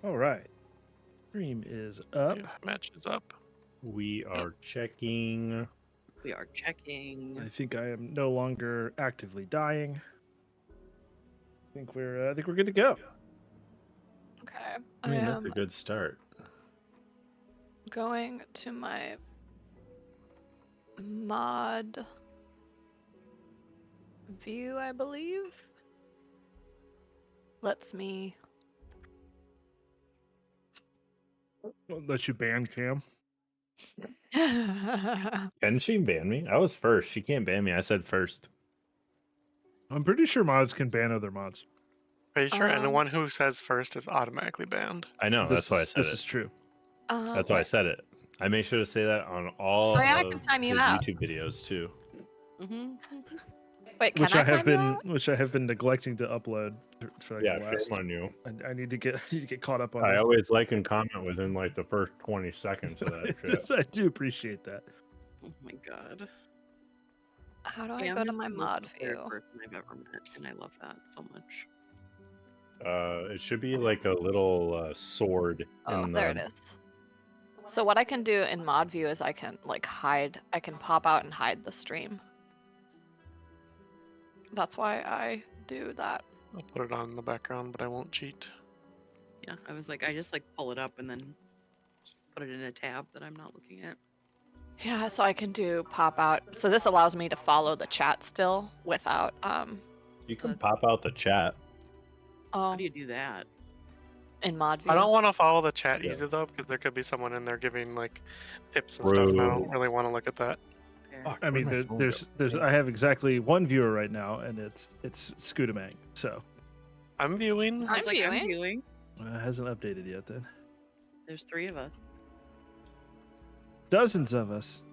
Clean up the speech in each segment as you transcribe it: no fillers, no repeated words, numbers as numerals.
All right. Stream is up. If match is up. We are checking. We are checking. I think I am no longer actively dying. I think we're good to go. Okay. I mean, I that's a am good start. going to my mod view, I believe. Lets me. Won't let you ban Cam. Can she ban me? I was first. She can't ban me. I said first. I'm pretty sure mods can ban other mods. Are you sure? And the Um, one who says first is automatically banned. I know. That's why I said This it. is true. That's why I said it. I make sure to say that on all Oh, yeah, I of can time you his out. YouTube videos too. Mm-hmm. Wait, can Which I I have time you out? which I have been neglecting to upload for like Yeah, the last. shame on you. I need to get caught up on I this. always like and comment within like the first 20 seconds of that shit. Yes, I do appreciate that. Oh my god. How do I Cam go to is my the most mod prepared view? person I've ever met, and I love that so much. It should be like a little sword. Oh, in there the... it is. So what I can do in mod view is I can like hide. I can pop out and hide the stream. That's why I do that. I'll put it on the background, but I won't cheat. Yeah, I was like, I just like pull it up and then put it in a tab that I'm not looking at. Yeah, so I can do pop out. So this allows me to follow the chat still without You can pop out the chat. How oh do you do that? in mod view. I don't want to follow the chat Yeah. either though, because there could be someone in there giving like tips and stuff, and I don't True. really want to look at that. Fair. Fuck, I mean, where'd my phone there's go? I have exactly one viewer right now, and it's Scootamang. So I'm viewing. I was I'm like, I'm viewing. viewing. hasn't updated yet. Then There's 3 of us. dozens of us.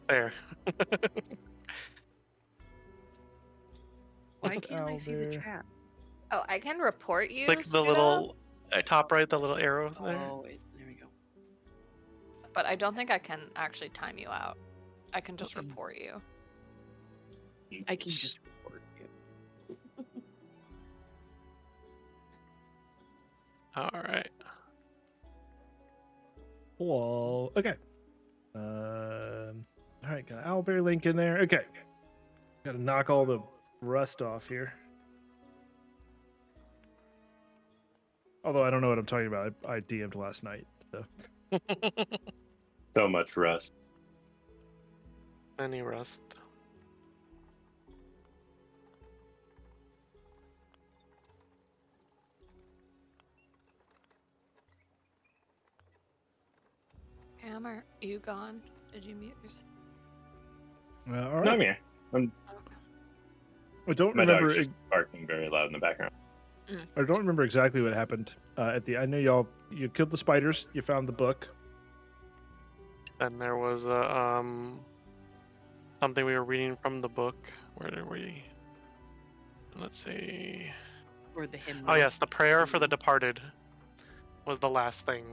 There. Why Put can't I see the Owlbear. chat? Oh, I can report you. Click the Scooter, little top right, the little arrow there. Oh, wait, there we go. but I don't think I can actually time you out. I can just Okay. report you. I can just report you. All right. Whoa. Okay. All right. Got an Owlbear link in there. Okay. Got to knock all the rust off here. Although I don't know what I'm talking about. I DM'd last night. So. So much rust. Any rust? Hammer, you gone? Did you mute yourself? All No, right. I'm here. I don't My remember. dog's just barking very loud in the background. I don't remember exactly what happened at the. I know you killed the spiders. You found the book. Then there was something we were reading from the book. Where did we? Let's see. Or the hymn. Oh yes, the prayer for the departed was the last thing.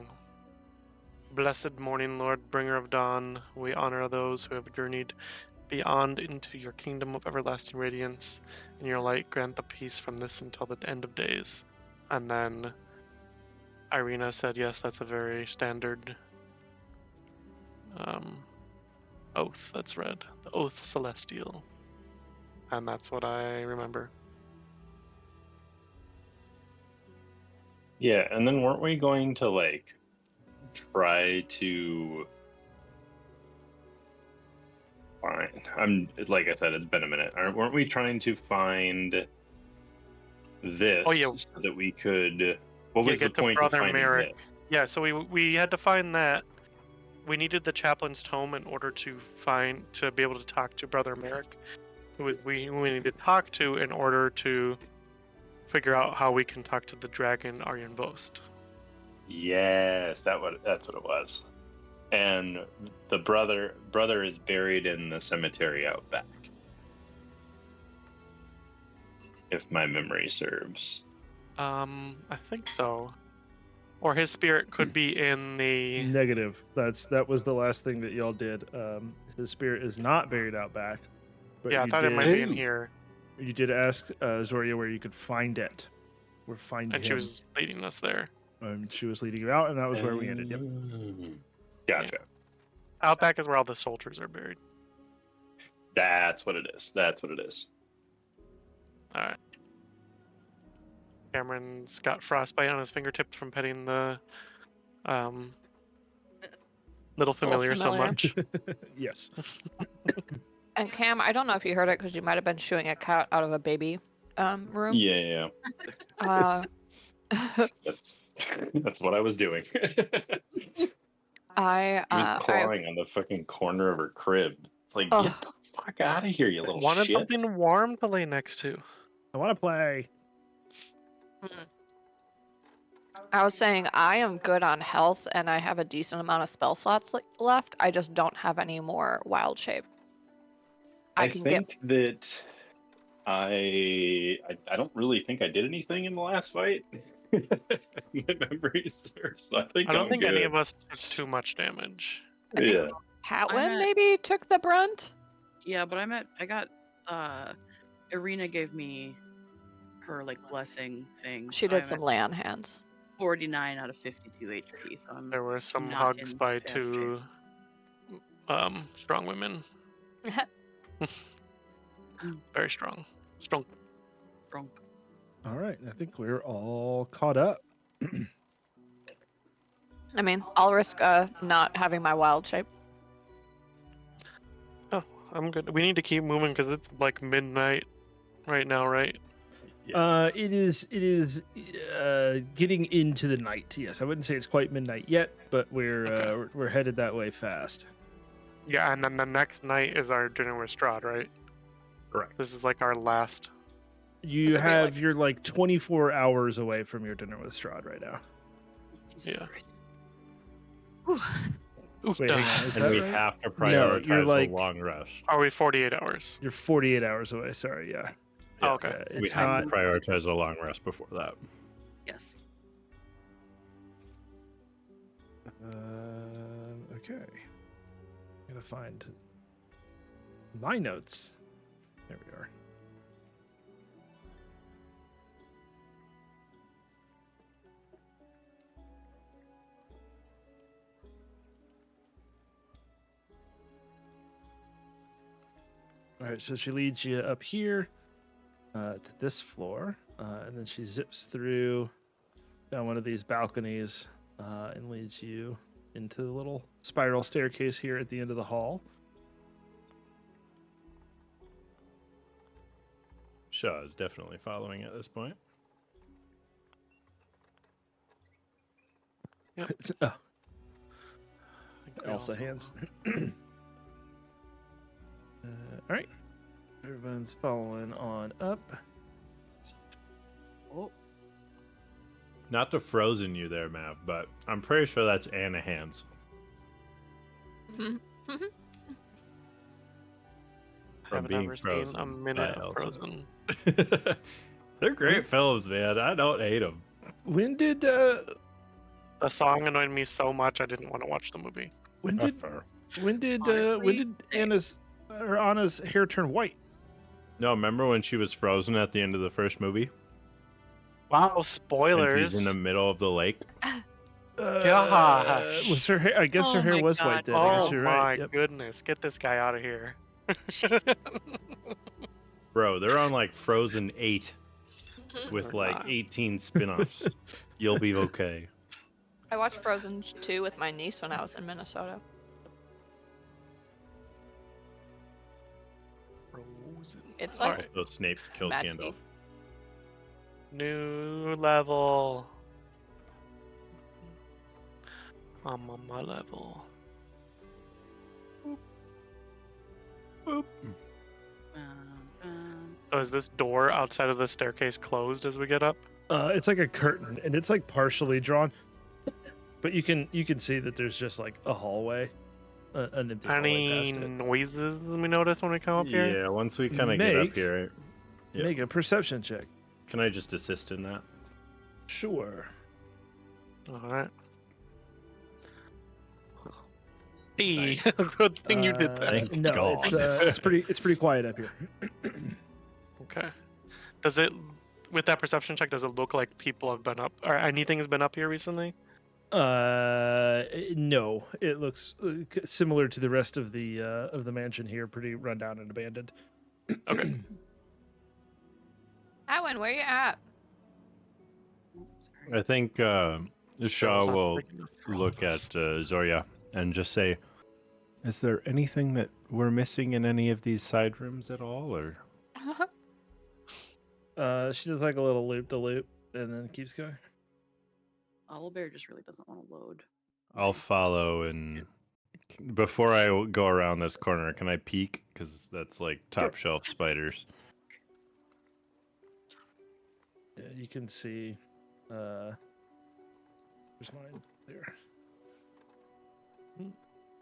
Blessed morning, Lord, bringer of dawn, we honor those who have journeyed beyond into your kingdom of everlasting radiance. In your light, grant the peace from this until the end of days. And then Irina said, yes, that's a very standard oath that's read. The oath celestial. And that's what I remember. Yeah, and then weren't we going to like try to find? I'm like I said, it's been a minute. Weren't we trying to find this Oh, yeah. so that we could? What Yeah, was the get to point of Brother finding Merrick. this? Yeah, so we had to find that. We needed the chaplain's tome in order to be able to talk to Brother Merrick, who we need to talk to in order to figure out how we can talk to the dragon Argynvostholt. Yes, that's what it was. And the brother is buried in the cemetery out back, if my memory serves. I think so. Or his spirit could be in the. Negative. That was the last thing that y'all did. His spirit is not buried out back. But Yeah, I you thought it did, might be in here. You did ask Zoria where you could find it. we're finding And she was leading us there. She was leading you out, and that was where we ended. Yep. Gotcha. Out back is where all the soldiers are buried. That's what it is. That's what it is. All right. Cameron's got frostbite on his fingertips from petting the little familiar so familiar. much. Yes. And Cam, I don't know if you heard it because you might have been shooing a cat out of a baby room. Yeah. Uh, That's what I was doing. He I was clawing on the fucking corner of her crib. It's like, Oh. get the fuck out of here, you little Wanted shit. something warm to lay next to. I want to play. I was saying I am good on health and I have a decent amount of spell slots left. I just don't have any more wild shape. I think that I don't really think I did anything in the last fight. My memory serves. So I don't I'm think good. any of us took too much damage. I think Yeah. Patwin maybe took the brunt. Yeah, but I got Irina gave me her like blessing thing. She so did I'm some at lay on hands. 49 out of 52 HP, so I'm There were some not hugs in by bad two strong women. Very strong. Strong. drunk. All right. I think we're all caught up. I mean, I'll risk not having my wild shape. Oh, I'm good. We need to keep moving because it's like midnight right now, right? It is getting into the night. Yes, I wouldn't say it's quite midnight yet, but we're headed that way fast. Yeah, and then the next night is our dinner with Strahd, right? Correct. This is like our last. You're like 24 hours away from your dinner with Strahd right now. Jesus Yeah. Christ. Wait, hang on, is And that we right? have to No, prioritize you're like- a long rest. Are we 48 hours? You're 48 hours away. Sorry, yeah. Oh, okay. It's We have not. to prioritize a long rest before that. Yes. Okay. Gotta find my notes. There we are. All right, so she leads you up here to this floor, and then she zips through down one of these balconies and leads you into the little spiral staircase here at the end of the hall. Shaw is definitely following at this point. Yep. Oh, I think we Elsa all- hands. All right. Everyone's following on up. Oh, Not to frozen you there, Mav, but I'm pretty sure that's Anna hands. From Haven't being ever seen frozen a minute by of Elsa. Frozen. They're great films, man. I don't hate them. When did The song annoyed me so much I didn't want to watch the movie. when did Honestly, Anna's hair turn white? No, remember when she was frozen at the end of the first movie? Wow, And spoilers. she's in the middle of the lake. Gosh. Was her hair? I guess her Oh hair my was God. white then. I guess Oh you're my right. Yep. goodness, get this guy out of here. Bro, they're on like Frozen 8 with They're like not. 18 spin-offs. You'll be okay. I watched Frozen 2 with my niece when I was in Minnesota. Frozen. It's like Alright, So Snape kills Magic. Gandalf. new level. I'm on my level. Boop. Oh, is this door outside of the staircase closed as we get up? It's like a curtain, and it's like partially drawn, but you can see that there's just like a hallway, an empty hallway Any past it. noises we notice when we come up here? Yeah, once we kind of get up Make- here, yeah. Make a perception check. Can I just assist in that? Sure. Alright. Hey, good thing you did that. Thank No, God. it's pretty quiet up here. Okay. Does it with that perception check, does it look like people have been up or anything has been up here recently? No, it looks similar to the rest of the mansion here, pretty rundown and abandoned. Okay. Owen, where you at? Sorry. I think Shaw Someone's not will big enough for all look of us. at Zoria and just say, "Is there anything that we're missing in any of these side rooms at all?" Or She does like a little loop to loop and then keeps going. Owlbear just really doesn't want to load. I'll follow. And before I go around this corner, can I peek? Because that's like top shelf spiders. Yeah, you can see. Where's mine? There.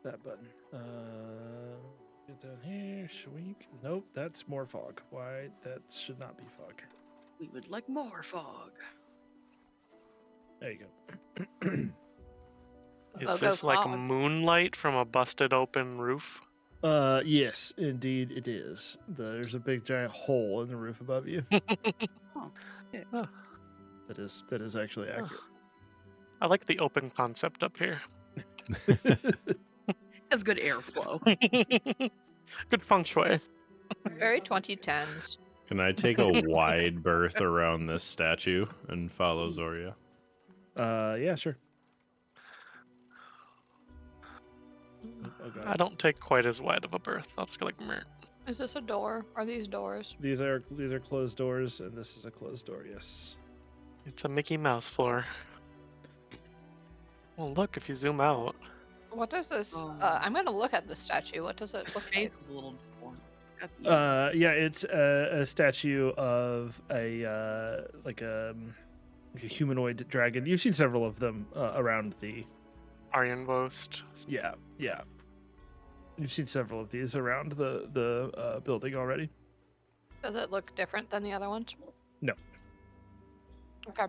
That button. Get down here. Shwink. Nope, that's more fog. Why? That should not be fog. We would like more fog. There you go. Is Logo this like fog. moonlight from a busted open roof? Yes, indeed it is. There's a big giant hole in the roof above you. Oh, shit. Oh. That is actually accurate. I like the open concept up here. Has good airflow. Good feng shui. Very 2010s. Can I take a wide berth around this statue and follow Zoria? Yeah, sure. Oh, God. I don't take quite as wide of a berth. I'll just go like, meh. Is this a door? Are these doors? These are closed doors, and this is a closed door. Yes. It's a Mickey Mouse floor. Well, look, if you zoom out. What does this? Oh. I'm gonna look at the statue. What does it look like? Face is a little deformed. Got the- Yeah, it's a statue of a like a humanoid dragon. You've seen several of them around the. Argynvostholt. Yeah. You've seen several of these around the building already. Does it look different than the other ones? No. Okay.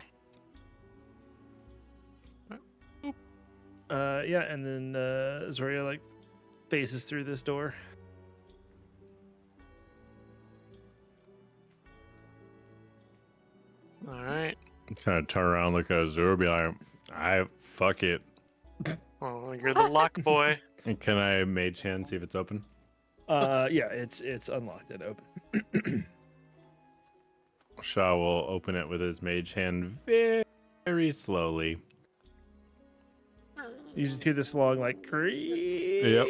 Yeah, and then Zoria like phases through this door. All right. Kind of turn around, look at Zoria, be like, fuck it. Well, you're the luck boy. And can I mage hand see if it's open? Yeah, it's unlocked and open. Shaw will open it with his mage hand very slowly. You just hear this long like creak. Yep.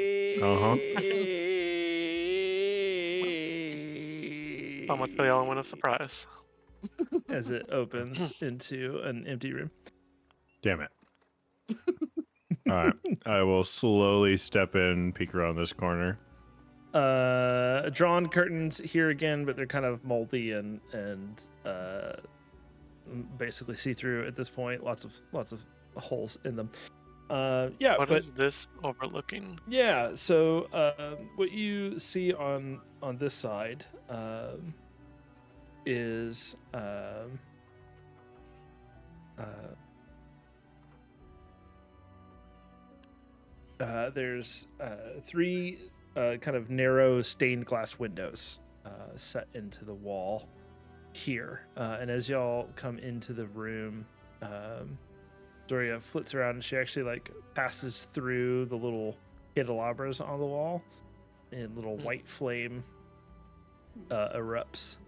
How much for the element of surprise? As it opens into an empty room. Damn it. All right. I will slowly step in, peek around this corner. Drawn curtains here again, but they're kind of moldy and basically see through at this point. Lots of holes in them. Yeah, What but is this overlooking? yeah. So what you see on this side is there's three kind of narrow stained glass windows set into the wall here, and as y'all come into the room, Zoria flits around and she actually like passes through the little candelabras on the wall, and little white flame erupts.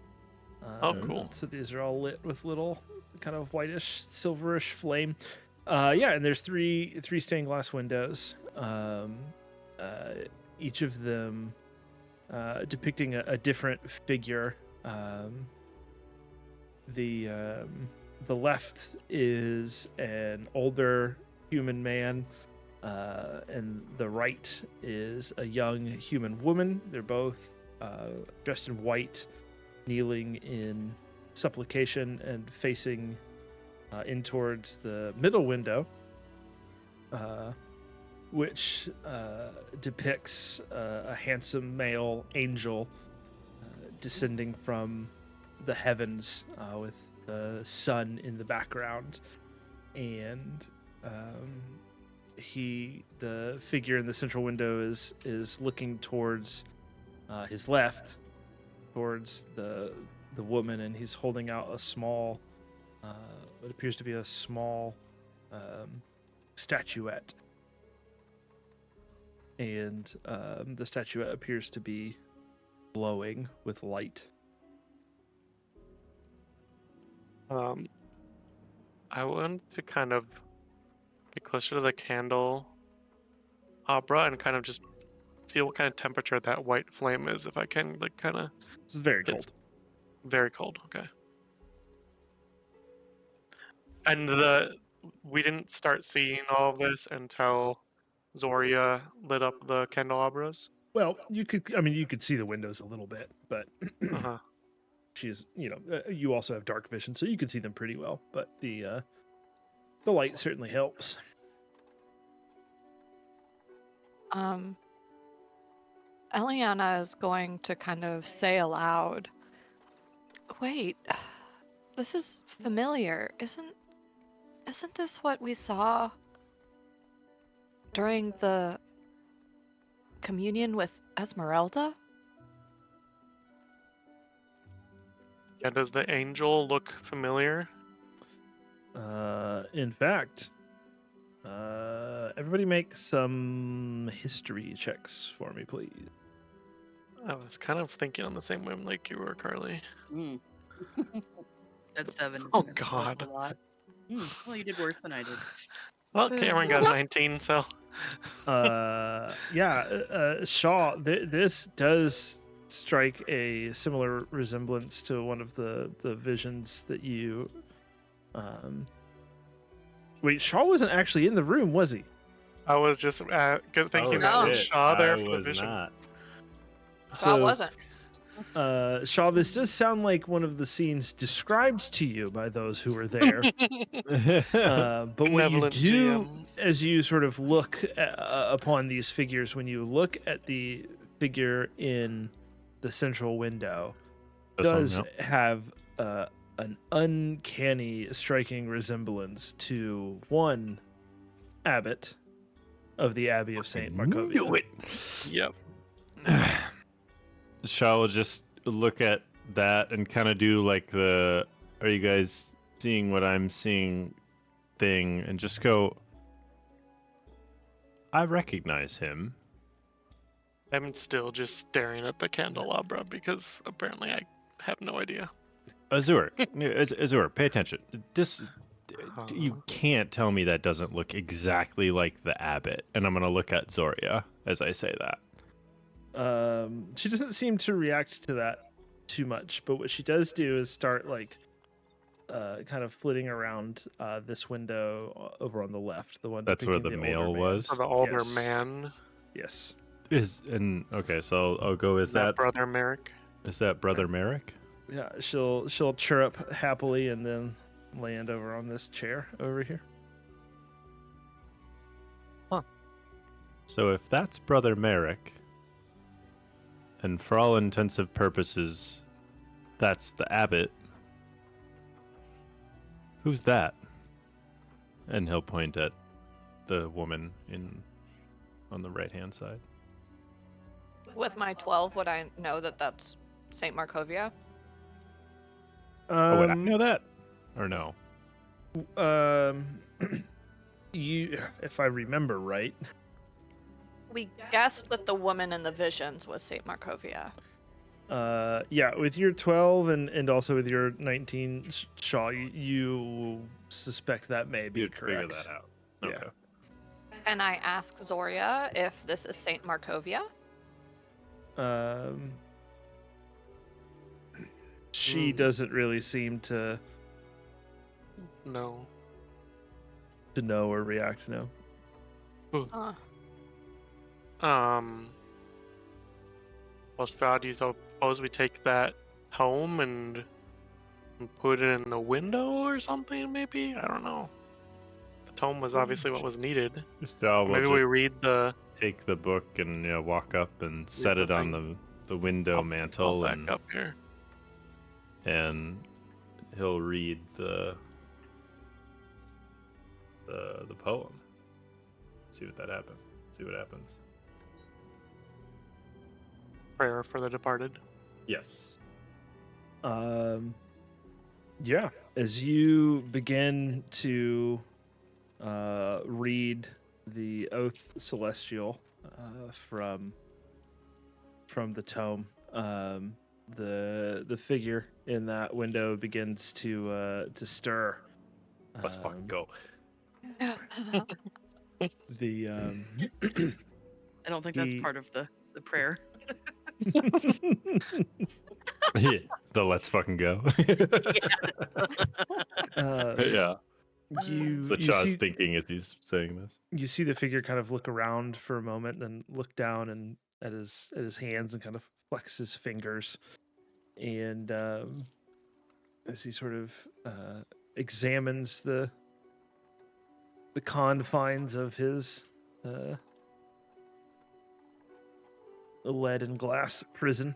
Oh, cool. So these are all lit with little kind of whitish, silverish flame. Yeah, and there's three stained glass windows. Each of them depicting a different figure. The left is an older human man, and the right is a young human woman. They're both dressed in white, kneeling in supplication and facing in towards the middle window, which depicts a handsome male angel descending from the heavens with the sun in the background, and the figure in the central window is looking towards his left, towards the the woman, and he's holding out a small, what appears to be a small statuette. And the statuette appears to be glowing with light. I want to kind of get closer to the candle opera and kind of just feel what kind of temperature that white flame is, if I can, like, kind of. It's very It's- cold. Very cold. Okay. And we didn't start seeing all of this until Zoria lit up the candelabras. Well, you could see the windows a little bit, but Uh-huh. she's, you also have dark vision, so you could see them pretty well. But the light certainly helps. Eliana is going to kind of say aloud, "Wait, this is familiar. Isn't this what we saw during the communion with Esmeralda?" Yeah, does the angel look familiar? In fact, everybody make some history checks for me, please. I was kind of thinking on the same whim like you were, Carly. Mm. That 7 is Oh, gonna tell us God. a lot. Well, you did worse than I did. Well, Cameron got a 19, so. Shaw, this does strike a similar resemblance to one of the visions that you. Wait, Shaw wasn't actually in the room, was he? I was just thinking Oh, that was shit. Shaw there I for the was vision. not. Well, wasn't. Shaw, this does sound like one of the scenes described to you by those who were there. But what you Benevolent do GM. as you sort of look upon these figures, when you look at the figure in the central window, does have an uncanny, striking resemblance to one abbot of the Abbey of St. Markovia. Knew it. Yep. Shaw will just look at that and kind of do like the "Are you guys seeing what I'm seeing?" thing, and just go, "I recognize him." I'm still just staring at the candelabra because apparently I have no idea. Azur, Azur, pay attention. This, you can't tell me that doesn't look exactly like the abbot. And I'm gonna look at Zoria as I say that. She doesn't seem to react to that too much, but what she does do is start kind of flitting around this window over on the left, the one That's where depicting the older male man. was. For the older Yes. man, Yes. Okay, so I'll go. Is that Brother Merrick? Is that Brother Merrick? Yeah, she'll chirrup happily and then land over on this chair over here. So if that's Brother Merrick, and for all intensive purposes, that's the abbot, who's that? And he'll point at the woman on the right-hand side. With my 12, would I know that that's St. Markovia? Would I know that? Or no? You, if I remember right. We guessed that the woman in the visions was St. Markovia. Yeah, with your 12 and also with your 19, Shaw, you suspect that may be You'd correct. figure that out. Yeah. Okay. And I ask Zoria if this is St. Markovia. She doesn't really seem to No. know or react. No. Uh, Well, Strahd, do you suppose we take that home and put it in the window or something? Maybe, I don't know. The tome was obviously what was needed. So we'll Maybe just we read the. take the book and walk up and set the it on thing. the window mantle I'll back up here. and he'll read the poem. See what that happens. See what happens. Prayer for the departed. Yes. Yeah, as you begin to read the Oath Celestial from the tome, the figure in that window begins to stir. Let's fucking go. The I don't think that's He- part of the prayer. Yeah, the let's fucking go. Yeah. you That's what you Shaw's see thinking as he's saying this. you see the figure kind of look around for a moment, then look down and at his hands and kind of flex his fingers, and as he sort of examines the confines of his lead and glass prison,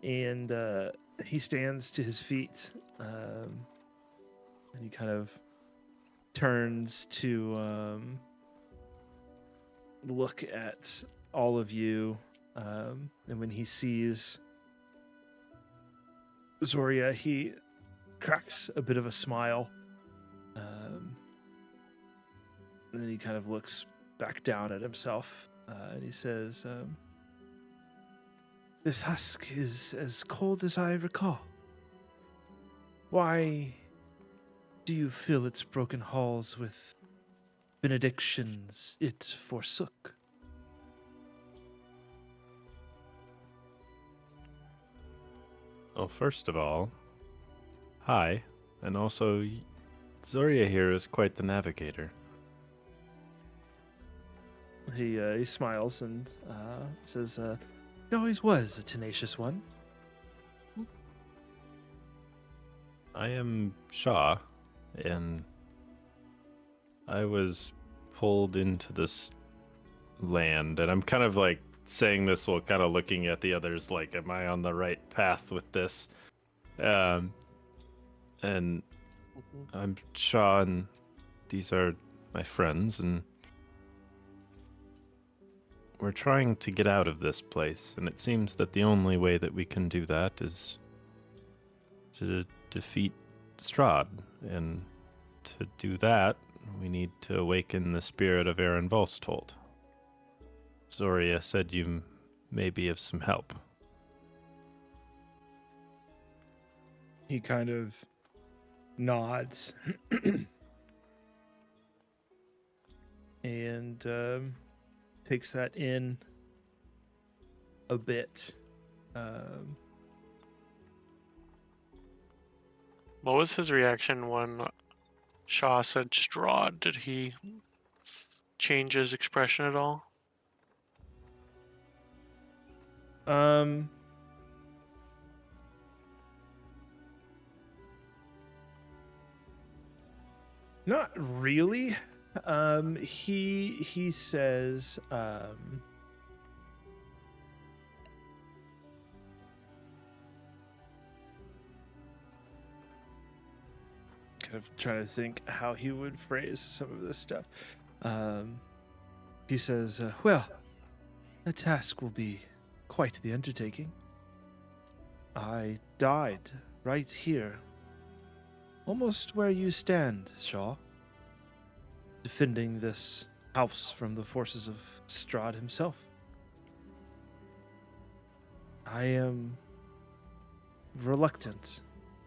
and he stands to his feet, and he kind of turns to look at all of you, and when he sees Zoria, he cracks a bit of a smile, and then he kind of looks back down at himself, and he says, "This husk is as cold as I recall. Why do you fill its broken halls with benedictions it forsook?" Well, first of all, hi, and also Zoria here is quite the navigator. He smiles and says, "He always was a tenacious one." I am Shaw, and I was pulled into this land, and I'm kind of like saying this while kind of looking at the others, like, am I on the right path with this? And I'm Shaw, and these are my friends, and we're trying to get out of this place, and it seems that the only way that we can do that is to defeat Strahd, and to do that, we need to awaken the spirit of Argynvostholt. Zoria said you may be of some help. He kind of nods and takes that in a bit. What was his reaction when Shaw said Strahd? Did he change his expression at all? Not really. He says, kind of trying to think how he would phrase some of this stuff. He says, "Well, the task will be quite the undertaking. I died right here, almost where you stand, Shaw, defending this house from the forces of Strahd himself. I am reluctant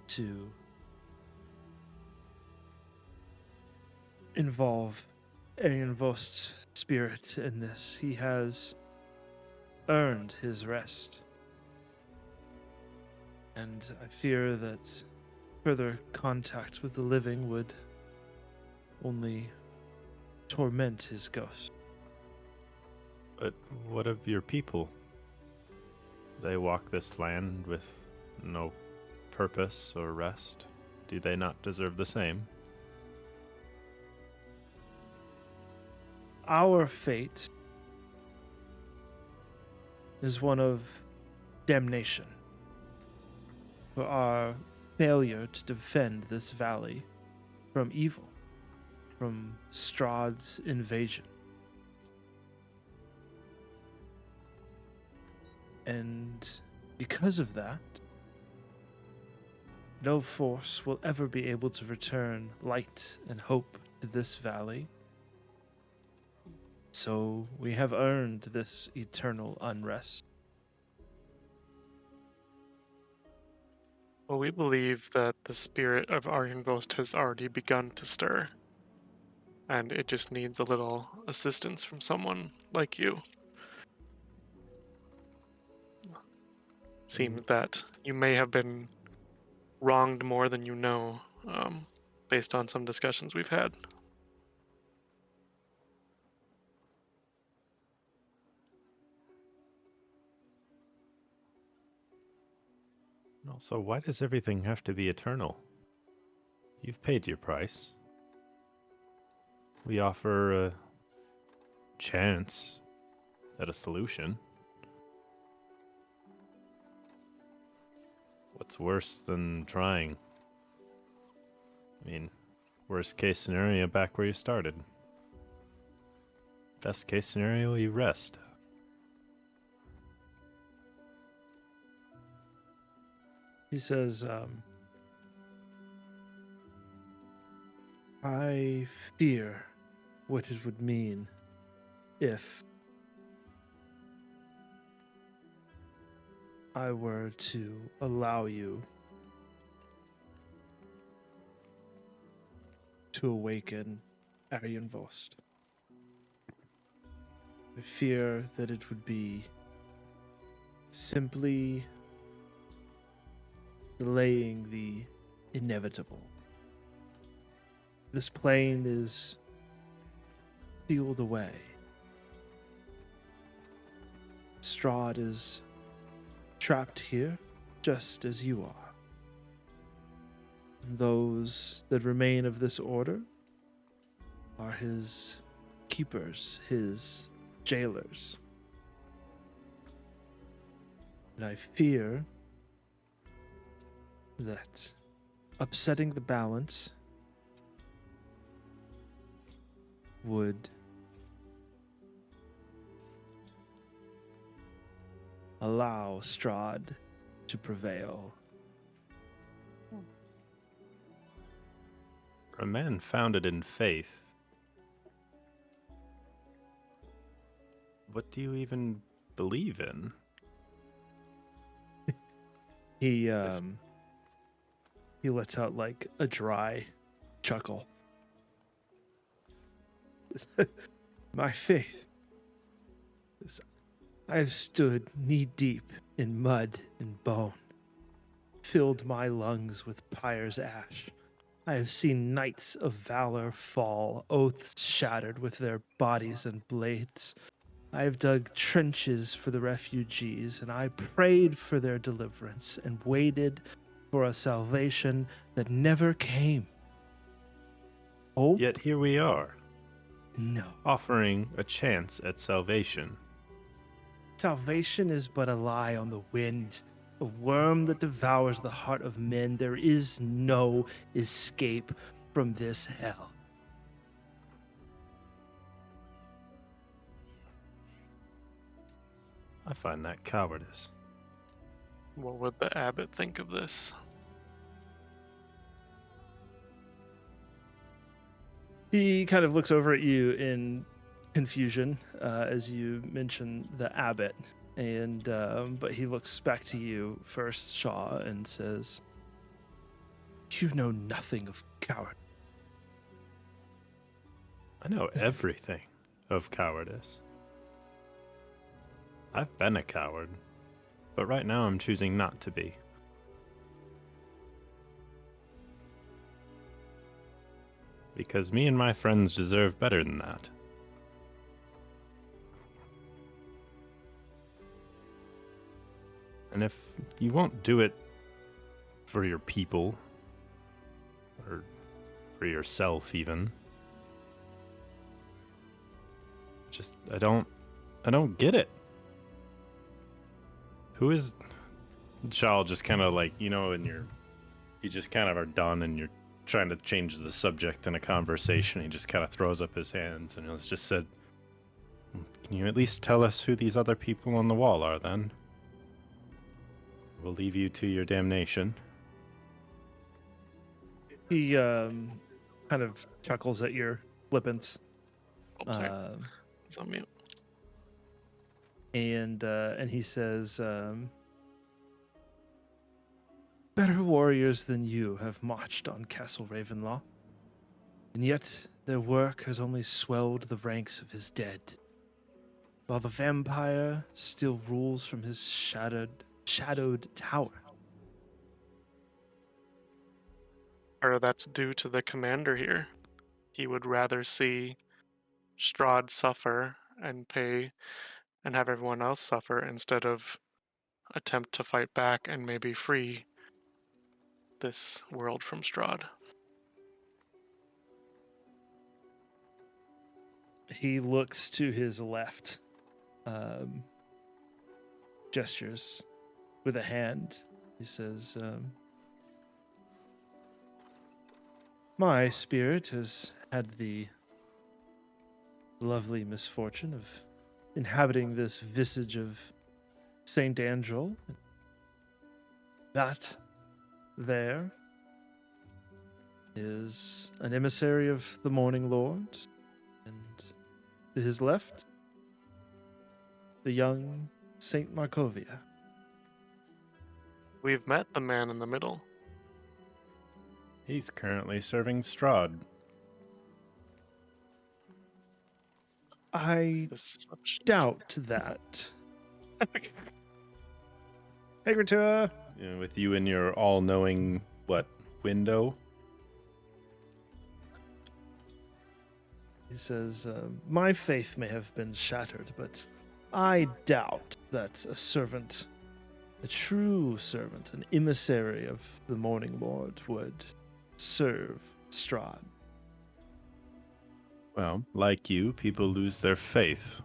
to involve Argynvost's spirit in this. He has earned his rest, and I fear that further contact with the living would only torment his ghost." But what of your people? They walk this land with no purpose or rest. Do they not deserve the same? Our fate is one of damnation for our failure to defend this valley from evil, from Strahd's invasion. And because of that, No force will ever be able to return light and hope to this valley. So we have earned this eternal unrest. Well, we believe that the spirit of Argynvost has already begun to stir, and it just needs a little assistance from someone like you. Seems that you may have been wronged more than you know, based on some discussions we've had. And also, why does everything have to be eternal? You've paid your price. We offer a chance at a solution. What's worse than trying? I mean, worst case scenario, back where you started. Best case scenario, you rest. He says, I fear what it would mean if I were to allow you to awaken Argynvost. I fear that it would be simply delaying the inevitable. This plane is sealed away. Strahd is trapped here, just as you are. Those that remain of this order are his keepers, his jailers. And I fear that upsetting the balance would allow Strahd to prevail. For a man founded in faith, what do you even believe in? He lets out like a dry chuckle. My faith is I have stood knee-deep in mud and bone, filled my lungs with pyre's ash. I have seen knights of valor fall, oaths shattered with their bodies and blades. I have dug trenches for the refugees, and I prayed for their deliverance and waited for a salvation that never came. Hope? Yet here we are, No. offering a chance at salvation. Salvation is but a lie on the wind, a worm that devours the heart of men. There is no escape from this hell. I find that cowardice. What would the abbot think of this? He kind of looks over at you in confusion as you mention the abbot, and but he looks back to you first, Shaw, and says, "You know nothing of coward." I know everything of cowardice. I've been a coward, but right now I'm choosing not to be. Because me and my friends deserve better than that. And if you won't do it for your people, or for yourself even, just, I don't get it. Who is... Shal just kind of like, and you just kind of are done and you're trying to change the subject in a conversation. He just kind of throws up his hands and he's just said, "Can you at least tell us who these other people on the wall are then? We'll leave you to your damnation." He kind of chuckles at your flippance. Oh, sorry. Um, It's on mute. and he says, better warriors than you have marched on Castle Ravenloft, and yet their work has only swelled the ranks of his dead, while the vampire still rules from his shadowed tower. Or that's due to the commander here. He would rather see Strahd suffer and pay and have everyone else suffer instead of attempt to fight back and maybe free this world from Strahd. He looks to his left, gestures with a hand. He says, my spirit has had the lovely misfortune of inhabiting this visage of Saint Angel. That there is an emissary of the Morning Lord, and to his left, the young Saint Markovia. We've met the man in the middle. He's currently serving Strahd. I Deception. doubt that. Hey, Gratua! You know, with you in your all-knowing, window? He says, my faith may have been shattered, but I doubt that a servant, a true servant, an emissary of the Morning Lord would serve Strahd. Well, like you, people lose their faith.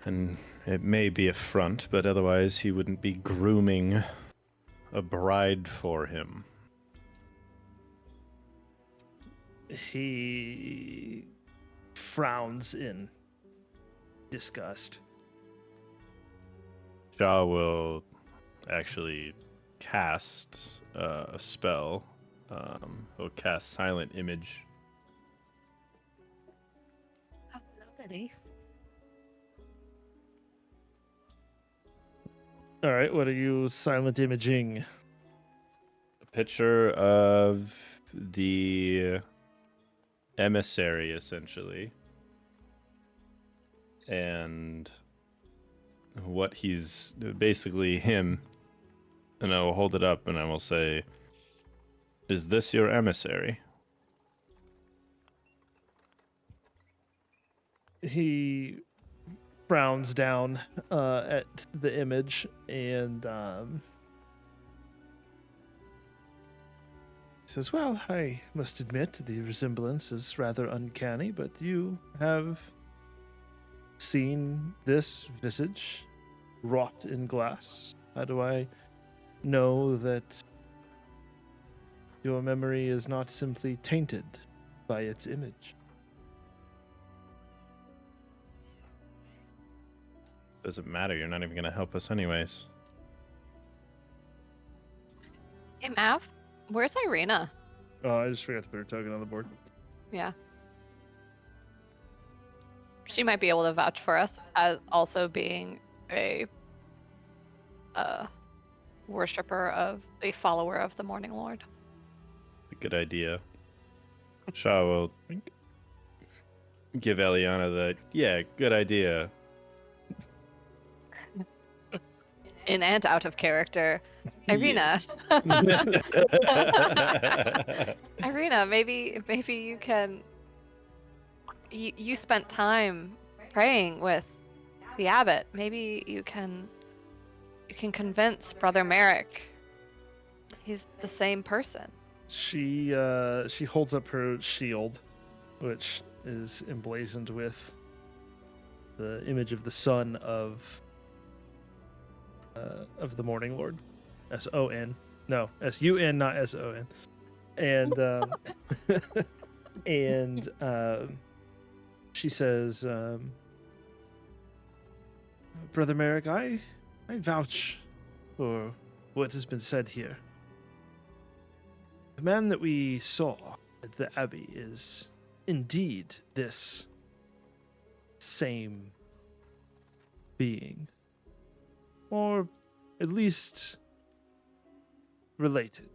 And it may be a front, but otherwise he wouldn't be grooming a bride for him. He frowns in disgust. Shah will actually cast a spell. He'll cast Silent Image. Oh, lovely. All right, what are you silent imaging? A picture of the emissary, essentially. And what he's basically him. And I will hold it up and I will say, is this your emissary? He frowns down at the image and says, well, I must admit the resemblance is rather uncanny, but you have seen this visage wrought in glass. How do I know that your memory is not simply tainted by its image? Doesn't matter, you're not even going to help us anyways. Hey, Mav, where's Irina? Oh, I just forgot to put her token on the board. Yeah. She might be able to vouch for us as also being a a follower of the Morning Lord. A good idea. Shah will give Eliana the, yeah, good idea. In and out of character. Irina. Irina, maybe you can you spent time praying with the abbot. Maybe you can convince Brother Merrick he's the same person. She holds up her shield, which is emblazoned with the image of the son of the Morning Lord, S-O-N. No, S-U-N, not S-O-N. And and she says, Brother Merrick, I vouch for what has been said here. The man that we saw at the Abbey is indeed this same being. Or at least related.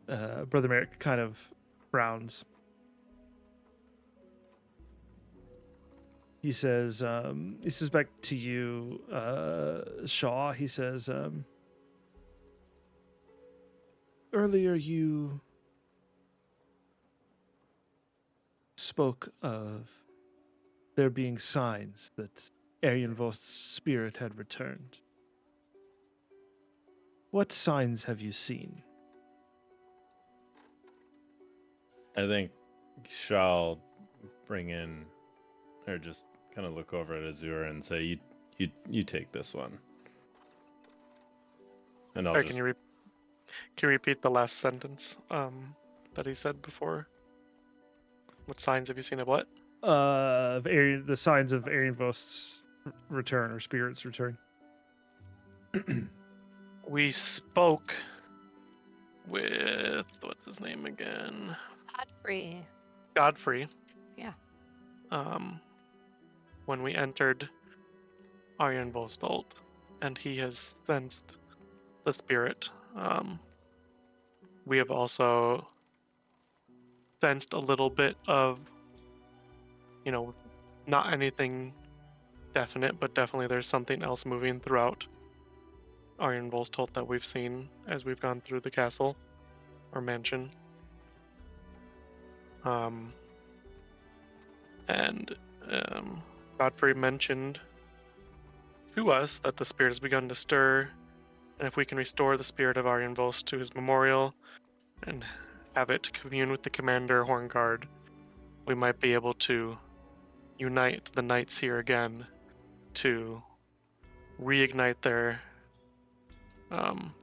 Brother Merrick kind of frowns. He says back to you, Shaw. He says, earlier you spoke of there being signs that Argynvost's spirit had returned. What signs have you seen? I think Sha'll bring in, or just kind of look over at Azure and say, "You take this one." And I'll Sorry, just. can you repeat the last sentence that he said before? What signs have you seen of what? The signs of Argynvost's return or spirit's return. We spoke with what's his name again? Godfrey. Yeah. When we entered Argynvostholt, and he has sensed the spirit. We have also sensed a little bit of, not anything definite, but definitely there's something else moving throughout Argynvostholt that we've seen as we've gone through the castle or mansion. Godfrey mentioned to us that the spirit has begun to stir, and if we can restore the spirit of Argynvost to his memorial and have it commune with the commander Hornguard, we might be able to unite the knights here again to reignite their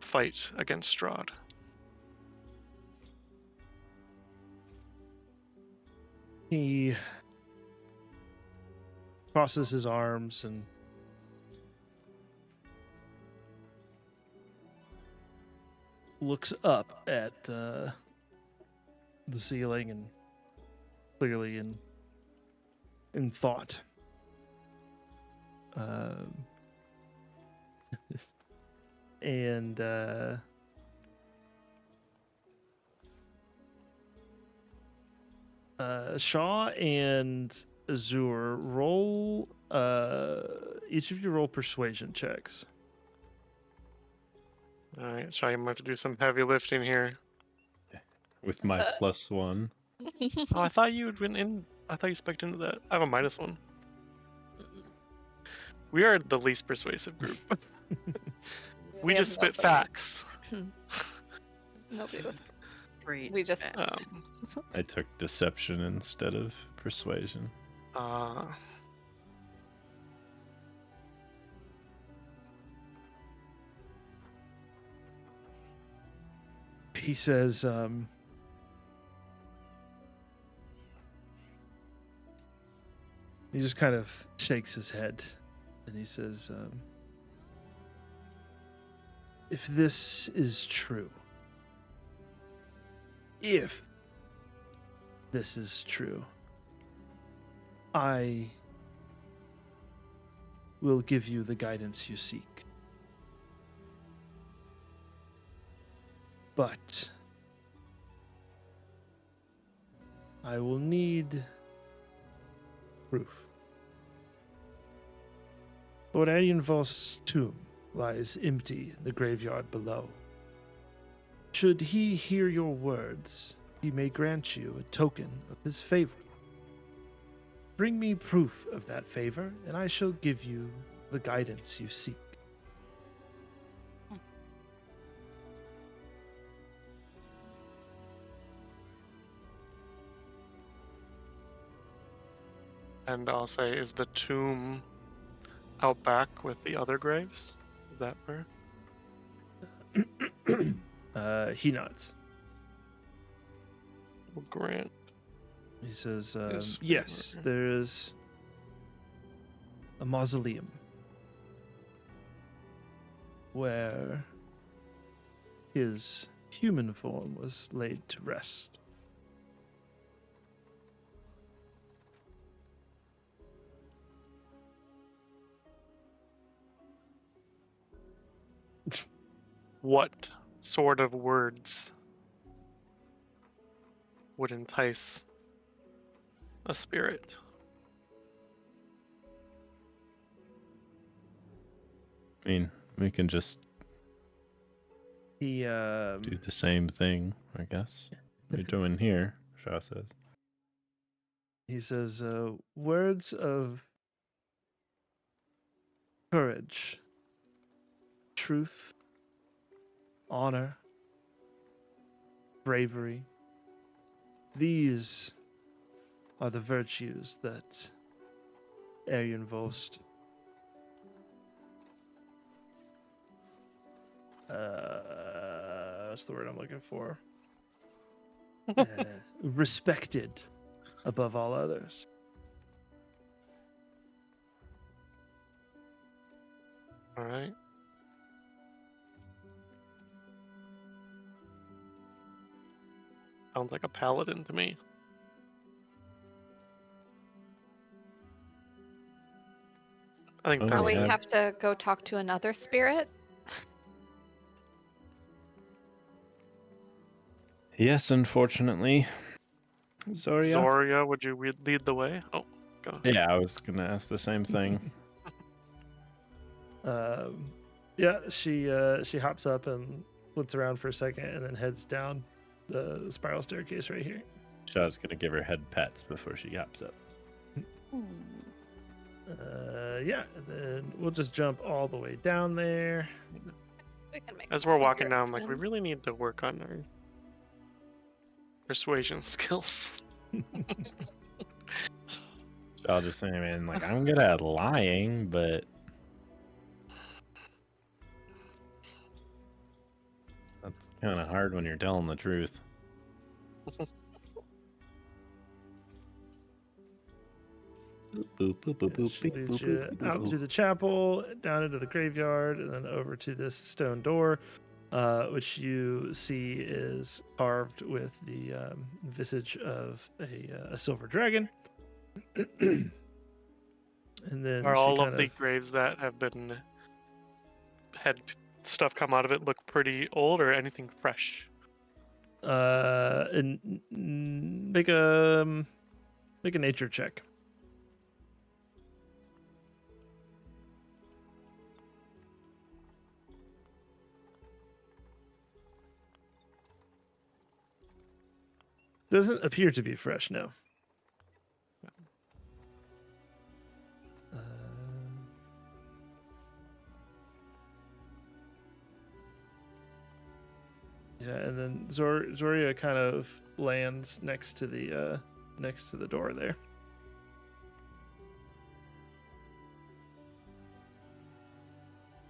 fight against Strahd. He crosses his arms and looks up at the ceiling and clearly in thought. And Shaw and Azure, roll each of you roll persuasion checks. Alright, Shaw, you might have to do some heavy lifting here. With my +1. Oh, I thought you would win in. I thought you spec'd into that. I have a -1. We are the least persuasive group. We just spit facts. Nobody with. Straight We just. facts. I took deception instead of persuasion. He says, he just kind of shakes his head and he says, if this is true, if this is true, I will give you the guidance you seek. But I will need proof. Lord Argynvost's tomb lies empty in the graveyard below. Should he hear your words, he may grant you a token of his favor. Bring me proof of that favor, and I shall give you the guidance you seek. And I'll say, is the tomb out back with the other graves? Is that where? He nods. Well, Grant. He says, Yes, yes, whatever. there is a mausoleum where his human form was laid to rest. What sort of words would entice a spirit? I mean, we can just He do the same thing, I guess. What are you doing here? Shaw says. he says, words of courage, truth, honor, bravery. These are the virtues that Argynvostholt what's the word I'm looking for? Respected above all others. All right. Sounds like a paladin to me. I think Oh, that Now was we yeah. it. have to go talk to another spirit. Yes, unfortunately. Zoria? Zoria, would you lead the way? Oh, go ahead. Yeah, I was gonna ask the same thing. Yeah, she hops up and looks around for a second and then heads down the spiral staircase right here. Shaw's gonna give her head pats before she hops up. Yeah, and then we'll just jump all the way down there. We can make As we're walking easier down, I'm like, we friends. really need to work on our persuasion skills. Shaw just saying, man, like, I'm good at lying, but that's kind of hard when you're telling the truth. Boop, boop, boop, Yeah, boop, she boop, leads boop, you boop, boop, out boop. through the chapel, down into the graveyard, and then over to this stone door, which you see is carved with the visage of a silver dragon. And then Are she all kind of the graves that have been had stuff come out of it look pretty old, or anything fresh? make a nature check. Doesn't appear to be fresh, no. Yeah, and then Zoria kind of lands next to the door there.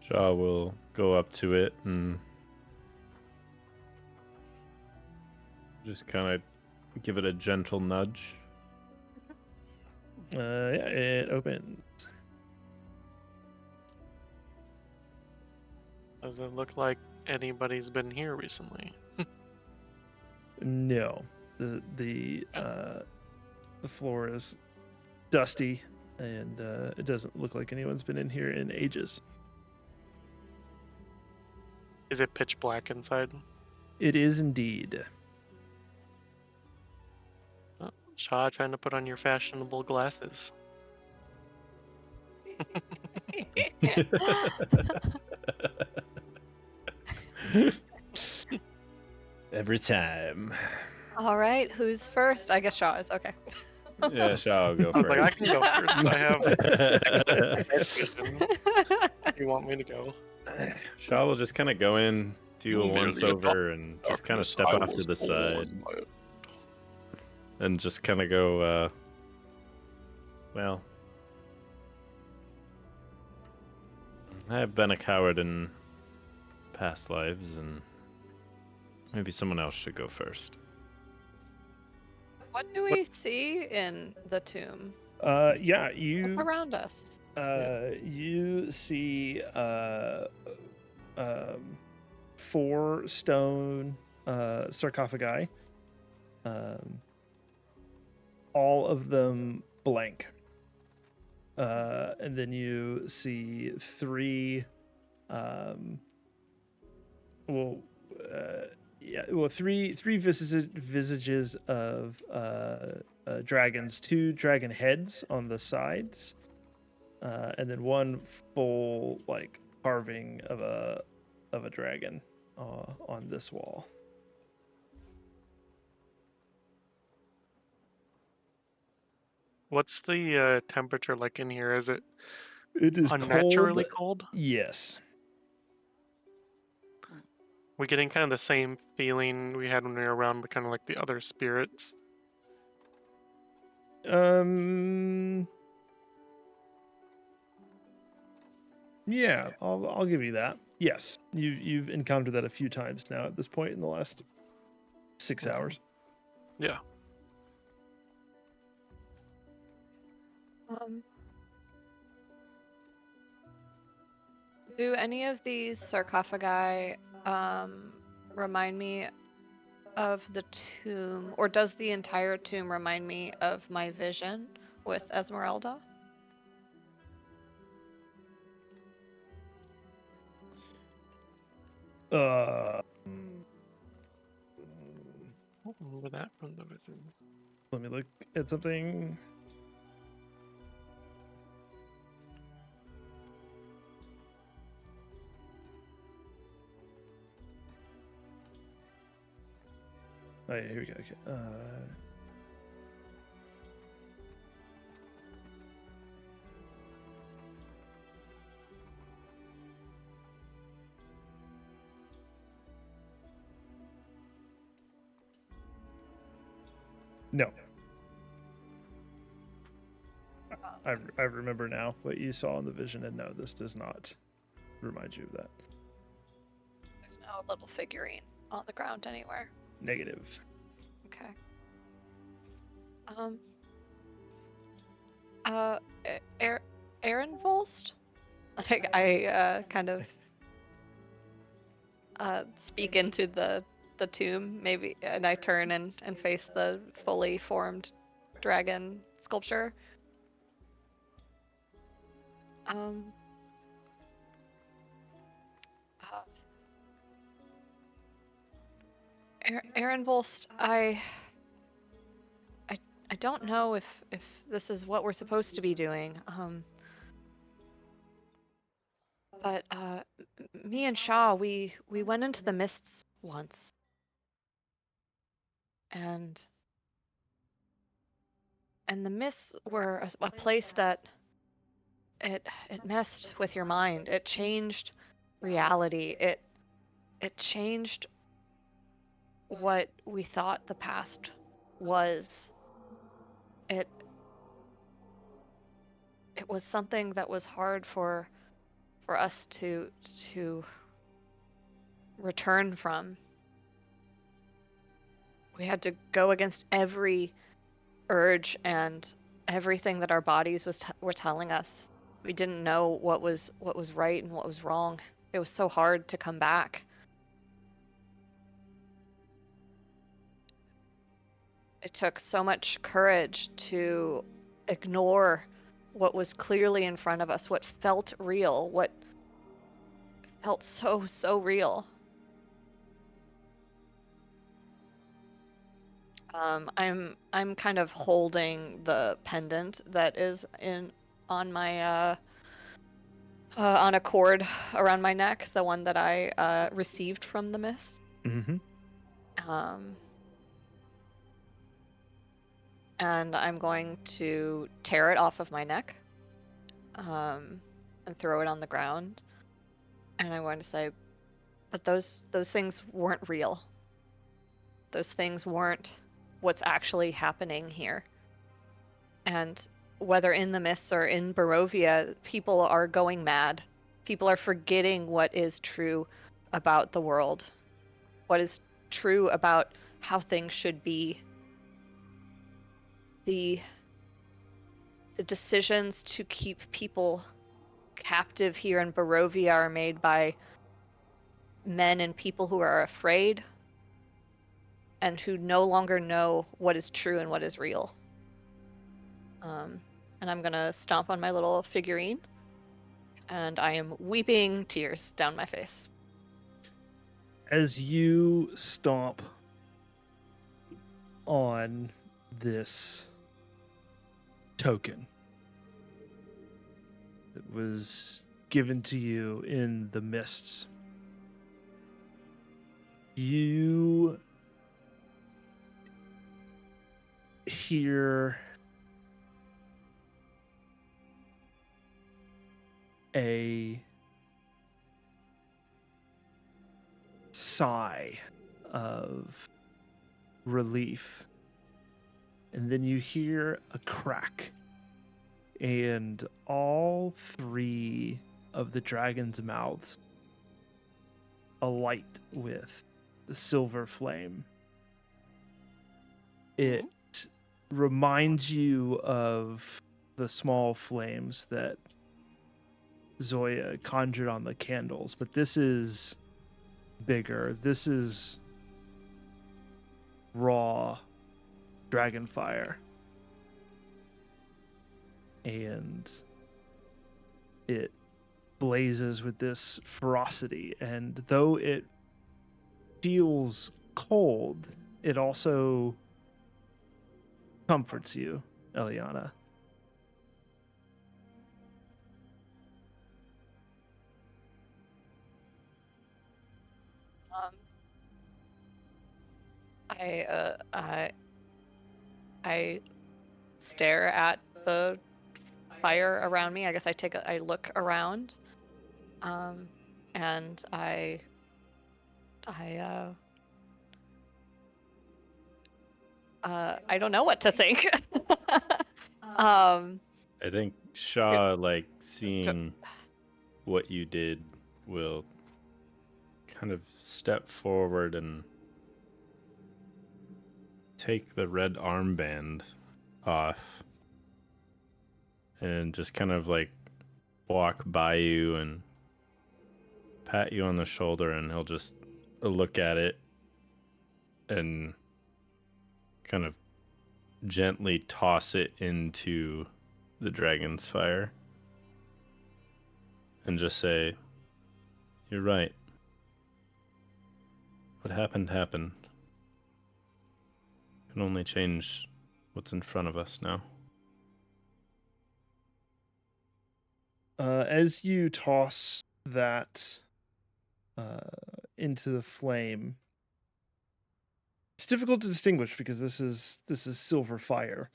Shaw will go up to it and just kind of give it a gentle nudge. Yeah, it opens. Does it look like anybody's been here recently? No, the floor is dusty, and it doesn't look like anyone's been in here in ages. Is it pitch black inside? It is indeed. Oh, Shaw, trying to put on your fashionable glasses. Every time. All right, who's first? I guess Shaw is. Okay. Yeah, Shaw will go I was first. like, I can go first. I have if you want me to go. Shaw will just kind of go in, do a once over, and just kind of step off to the side. And just kind of go, well, I've been a coward in past lives, and maybe someone else should go first. What do we see in the tomb? Yeah, What's you around us? you see 4 stone sarcophagi, all of them blank. And then you see 3 three visages of dragons, 2 dragon heads on the sides, and then 1 full like carving of a dragon on this wall. What's the temperature like in here? Is it It is unnaturally cold. cold? Yes. We're getting kind of the same feeling we had when we were around, but kind of like the other spirits. Yeah, I'll give you that. Yes, you've encountered that a few times now at this point in the last 6 hours. Yeah. Do any of these sarcophagi remind me of the tomb, or does the entire tomb remind me of my vision with Esmeralda? I don't remember that from the vision. Let me look at something. Oh yeah, here we go. Okay. No. I remember now what you saw in the vision, and no, this does not remind you of that. There's no little figurine on the ground anywhere. Negative. Okay. Argynvostholt? Like I kind of speak into the tomb, maybe, and I turn and face the fully formed dragon sculpture. Argynvostholt, I don't know if this is what we're supposed to be doing. But me and Shaw, we went into the mists once, and the mists were a place that it messed with your mind. It changed reality. It changed what we thought the past was. It was something that was hard for us to return from. We had to go against every urge and everything that our bodies were telling us. We didn't know what was right and what was wrong. It was so hard to come back. It took so much courage to ignore what was clearly in front of us, what felt real, what felt so real. I'm kind of holding the pendant that is on my on a cord around my neck, the one that I received from the mist. Mm-hmm. And I'm going to tear it off of my neck, and throw it on the ground. And I'm going to say, but those things weren't real. Those things weren't what's actually happening here. And whether in the mists or in Barovia, people are going mad. People are forgetting what is true about the world, what is true about how things should be. The decisions to keep people captive here in Barovia are made by men and people who are afraid and who no longer know what is true and what is real. And I'm gonna stomp on my little figurine, and I am weeping tears down my face. As you stomp on this token that was given to you in the mists, you hear a sigh of relief, and then you hear a crack, and all three of the dragon's mouths alight with the silver flame. It reminds you of the small flames that Zoya conjured on the candles, but this is bigger. This is raw dragon fire. And it blazes with this ferocity, and though it feels cold, it also comforts you, Eliana. I stare at the fire around me. I guess I look around, and I don't know what to think. I think Shaw, like, seeing what you did, will kind of step forward and take the red armband off and just kind of like walk by you and pat you on the shoulder, and he'll just look at it and kind of gently toss it into the dragon's fire and just say, "You're right. What happened happened. Can only change what's in front of us now." As you toss that into the flame, it's difficult to distinguish because this is silver fire.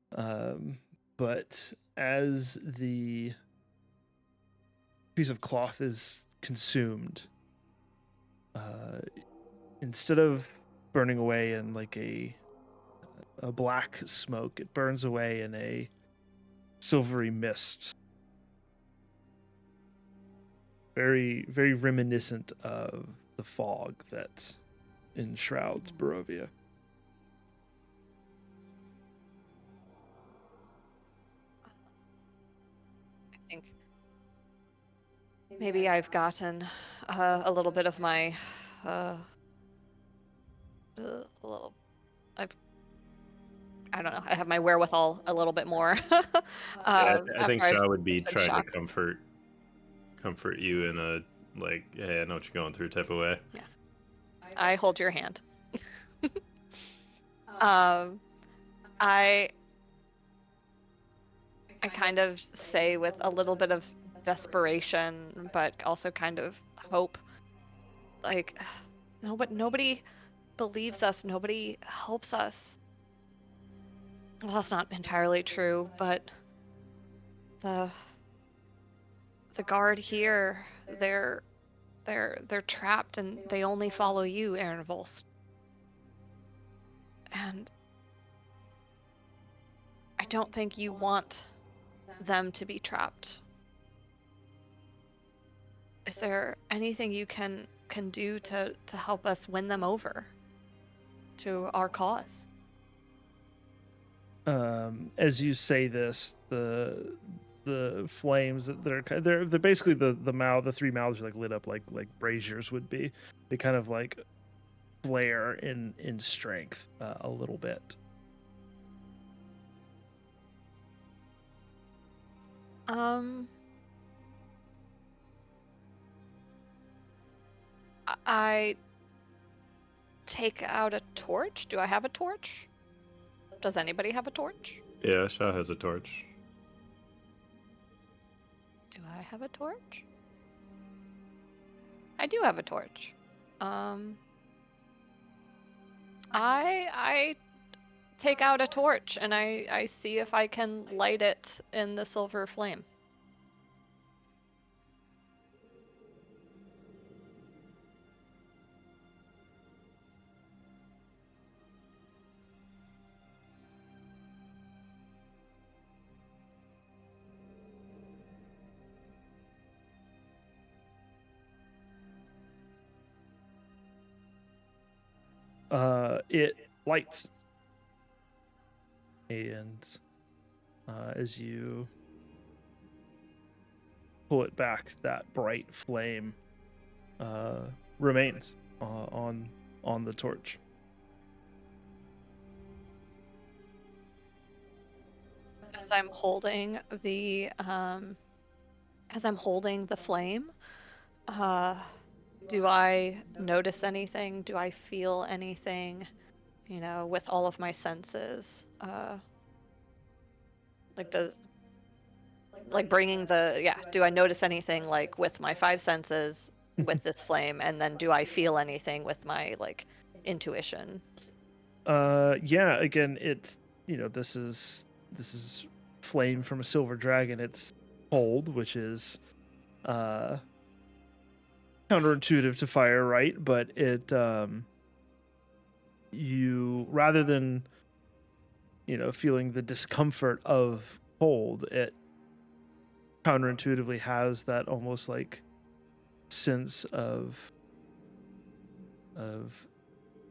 But as the piece of cloth is consumed, instead of burning away in like a black smoke, it burns away in a silvery mist. Very, very reminiscent of the fog that enshrouds Barovia. I think maybe I've gotten a little bit of my a little. I don't know. I have my wherewithal a little bit more. I think after I've Shaw would be been trying shocked. to comfort you in a, like, "Hey, I know what you're going through" type of way. I hold your hand. I kind of say with a little bit of desperation, but also kind of hope, like, nobody believes us. Nobody helps us. Well, that's not entirely true, but the guard here, they're trapped and they only follow you, Argynvostholt. And I don't think you want them to be trapped. Is there anything you can do to help us win them over to our cause? As you say this, the the flames that they're basically the three mouths are like lit up like braziers would be. They kind of like flare in strength a little bit. I take out a torch. Do I have a torch? Does anybody have a torch? Yeah, Shaw has a torch. Do I have a torch? I do have a torch. I take out a torch and I see if I can light it in the silver flame. It lights, and as you pull it back, that bright flame remains on the torch. As I'm holding the flame, do I notice anything? Do I feel anything? You know, with all of my senses. Do I notice anything like with my five senses with this flame, and then do I feel anything with my like intuition? Yeah, again, it's, this is flame from a silver dragon. It's cold, which is counterintuitive to fire, right? But it you, rather than feeling the discomfort of cold, it counterintuitively has that almost like sense of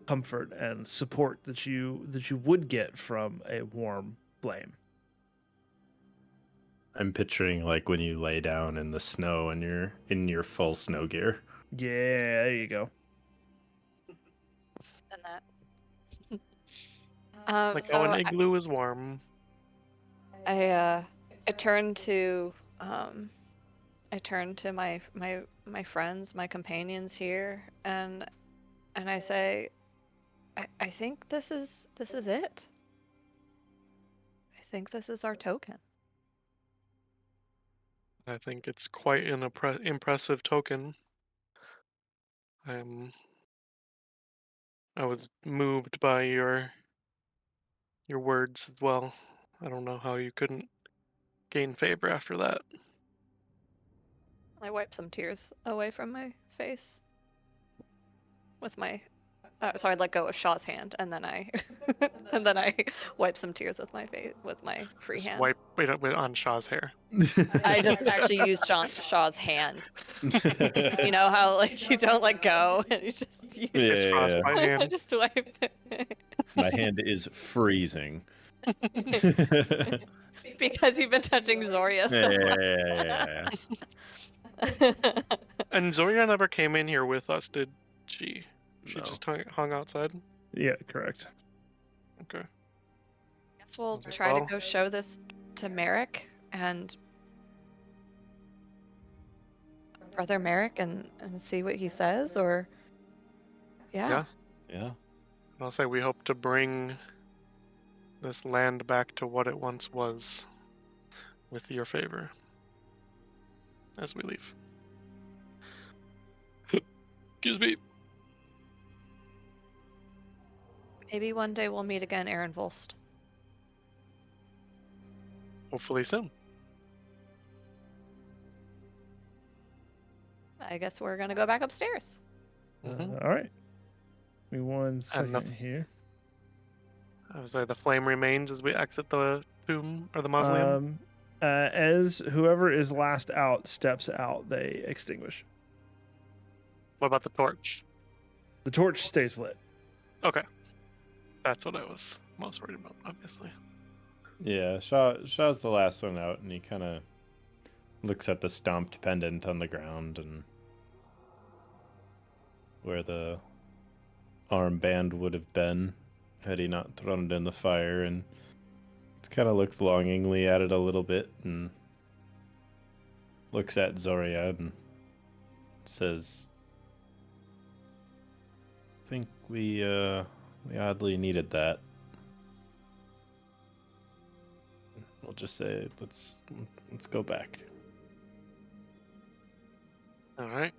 comfort and support that you would get from a warm flame. I'm picturing like when you lay down in the snow and you're in your full snow gear. Yeah, there you go. And that. Like how an igloo is warm. I turn to my friends, my companions here, and I say, I think this is it. I think this is our token. I think it's quite an impressive token. I was moved by your words as well. I don't know how you couldn't gain favor after that. I wipe some tears away from my face with my. So I let go of Shaw's hand, and then I wipe some tears with my face with my free Just hand. wipe it on Shaw's hair. I just actually used Shaw's hand. You know how like you don't let go, and you just His frostbite I hand. just wipe it. My hand is freezing. Because you've been touching Zoria so much. And Zoria never came in here with us, did she? She No. just hung outside? Yeah, correct. Okay. Guess we'll Okay, try well. to go show this to Merrick and Brother Merrick and see what he says, or Yeah. Yeah. I'll say we hope to bring this land back to what it once was with your favor as we leave. Excuse me. Maybe one day we'll meet again, Argynvostholt. Hopefully soon. I guess we're gonna go back upstairs. Mhm. All right. Give me 1 second the- here. I was like, the flame remains as we exit the tomb or the mausoleum. As whoever is last out steps out, they extinguish. What about the torch? The torch stays lit. Okay. That's what I was most worried about, obviously. Yeah, Shaw's the last one out, and he kind of looks at the stomped pendant on the ground and where the armband would have been had he not thrown it in the fire, and kind of looks longingly at it a little bit and looks at Zoria and says, I think we oddly needed that. We'll just say let's go back. All right.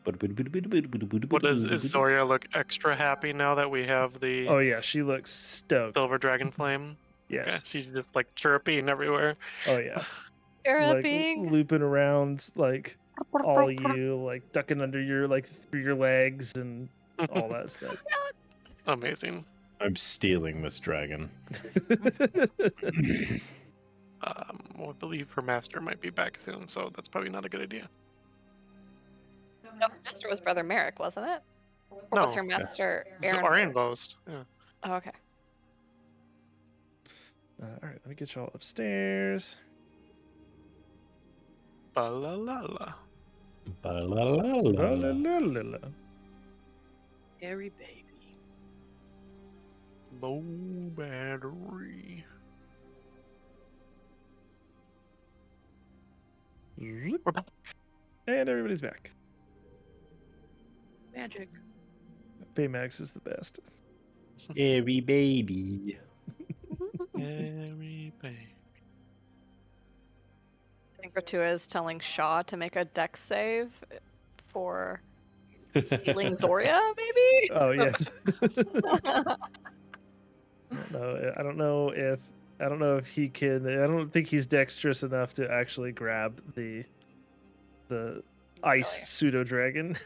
What is Zoria look extra happy now that we have the Oh yeah, she looks stoked. silver dragon flame? Yes. Okay, she's just like chirping everywhere. Oh yeah. Like Theraping. looping around, like all you, like ducking under your, like through your legs and all that stuff. Amazing. I'm stealing this dragon. Well, I believe her master might be back soon, so that's probably not a good idea. No, her master was Brother Merrick, wasn't it? Or was her master It's Aaron? Argynvost. Yeah. Oh, okay. All right, let me get y'all upstairs. Ba-la-la-la. La, la, la, la, la. Hairy baby. Low battery. Zoop. We're back. And everybody's back. Magic. Baymax is the best. Airy baby. Hairy baby. I think Ratua is telling Shaw to make a dex save for stealing Zoria, maybe? Oh yes. No, I don't know if he can. I don't think he's dexterous enough to actually grab the ice pseudo dragon.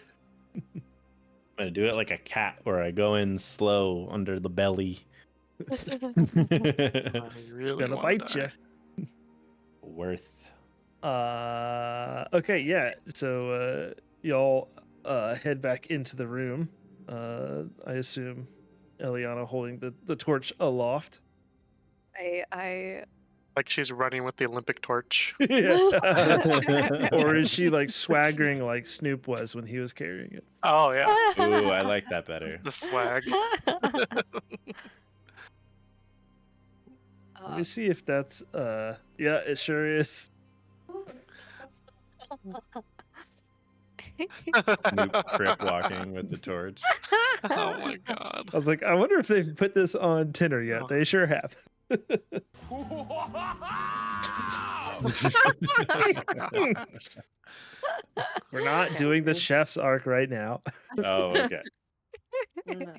I'm gonna do it like a cat, where I go in slow under the belly. I really Gonna wanna bite die. you. Worth. Okay, yeah. So y'all head back into the room. I assume Eliana holding the torch aloft. I Like she's running with the Olympic torch. Yeah. Or is she like swaggering like Snoop was when he was carrying it? Oh yeah, Ooh, I like that better. the swag. Let me see if that's yeah, it sure is. Snoop crip walking with the torch. Oh my god. I was like, I wonder if they've put this on Tinder yet. Oh. They sure have. We're not doing the chef's arc right now. Oh, okay. No.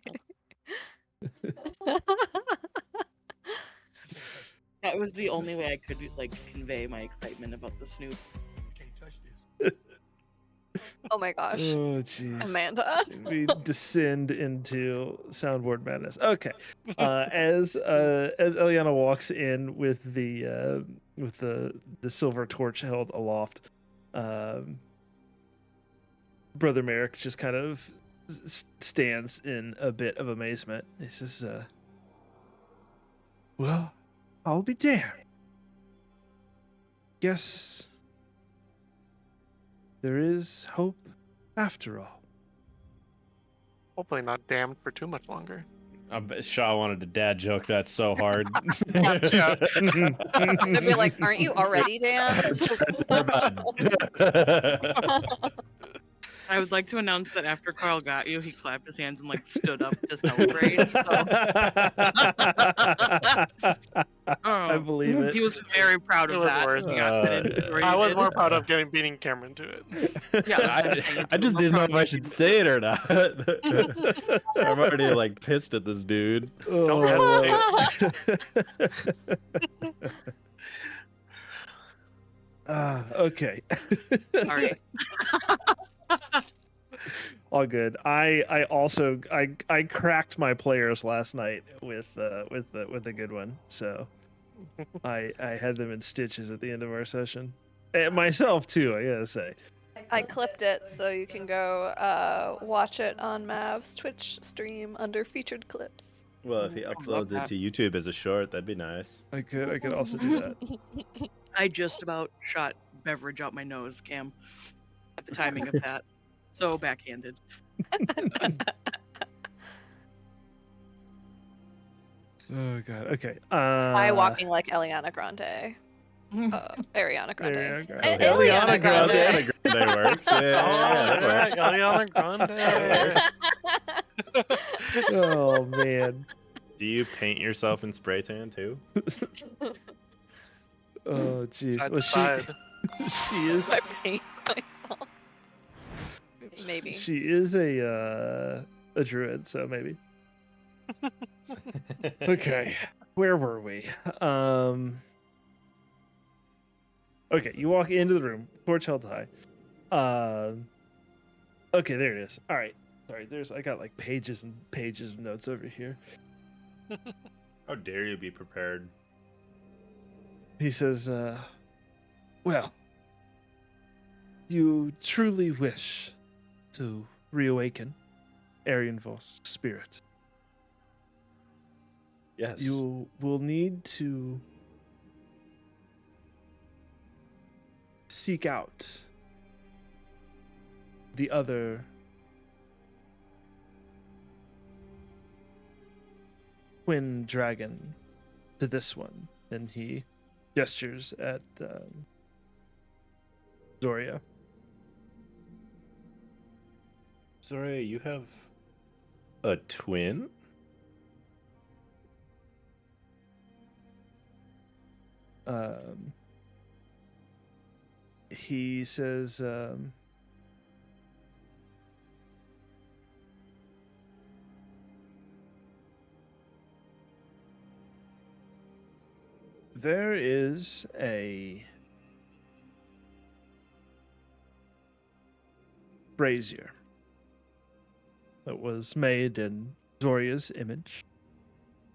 That was the only way I could like convey my excitement about the Snoop. Oh my gosh. Oh jeez. Amanda. We descend into soundboard madness. Okay. As Eliana walks in with the silver torch held aloft, Brother Merrick just kind of stands in a bit of amazement. He says, "Well, I'll be damned. Guess there is hope after all." Hopefully not damned for too much longer. I bet Shaw wanted to dad joke that so hard. Yeah. I'd be like, aren't you already damned? I would like to announce that after Carl got you, he clapped his hands and like stood up to celebrate. I believe it. He was very proud It of was that. worth He it. got that in before you I was did. more proud of beating Cameron to it. Yeah, I just didn't know if I should say it or not. I'm already like pissed at this dude. Don't Okay. All right. All good. I also I cracked my players last night with a good one. So I had them in stitches at the end of our session. And myself too, I gotta say. I clipped it so you can go watch it on Mav's Twitch stream under featured clips. Well, if he I love uploads it that. to YouTube as a short, that'd be nice. I could also do that. I just about shot beverage out my nose, Cam, at the timing of that. So backhanded. Oh god. Okay. I walking like Eliana Grande. Ariana Grande. Ariana Grande. A- Ariana Grande. Ariana Grande works. Yeah, that works. Ariana Grande. Oh man. Do you paint yourself in spray tan too? Oh jeez. Side Well, to side. she is I paint myself. Maybe. she is a druid, so maybe. Okay. Where were we? Okay, you walk into the room, torch held high. Okay, there it is. All right. Sorry, I got like pages and pages of notes over here. How dare you be prepared? He says, well, you truly wish to reawaken Argynvostholt's spirit. Yes. You will need to seek out the other twin dragon to this one. And he gestures at Zoria. Sorry, you have a twin? He says, there is a brazier that was made in Zoria's image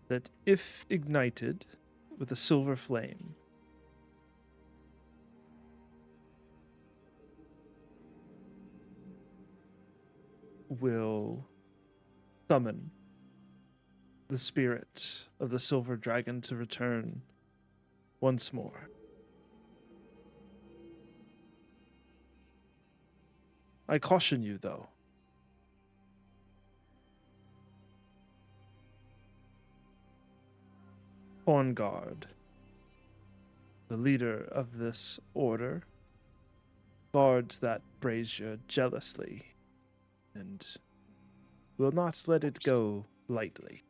that, if ignited with a silver flame, will summon the spirit of the silver dragon to return once more. I caution you, though. Hornguard, the leader of this order, guards that brazier jealously and will not let it go lightly.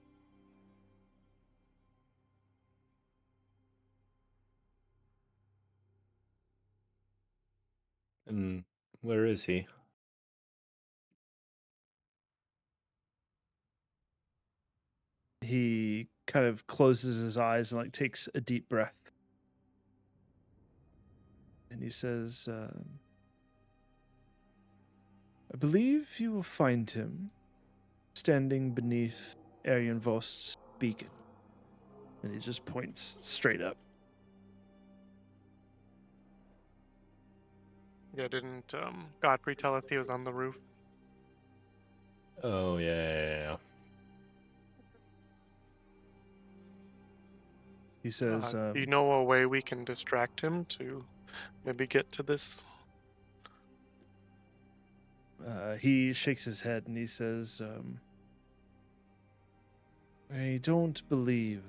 And where is he? He kind of closes his eyes and like takes a deep breath. And he says, I believe you will find him standing beneath Argynvost's beacon. And he just points straight up. Yeah, didn't Godfrey tell us he was on the roof? Oh, yeah. He says, Do you know a way we can distract him to maybe get to this? he shakes his head and he says, I don't believe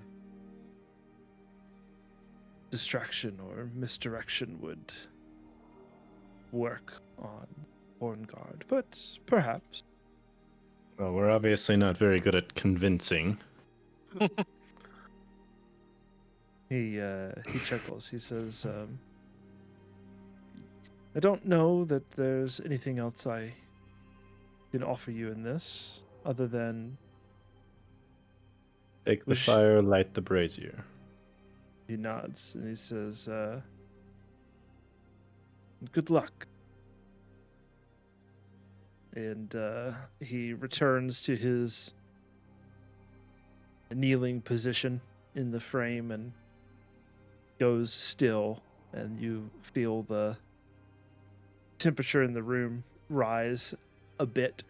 distraction or misdirection would work on Hornguard, but perhaps. Well, we're obviously not very good at convincing. He chuckles. He says, I don't know that there's anything else I can offer you in this, other than Take the fire, light the brazier. he nods and he says, good luck. And he returns to his kneeling position in the frame and goes still, and you feel the temperature in the room rise a bit.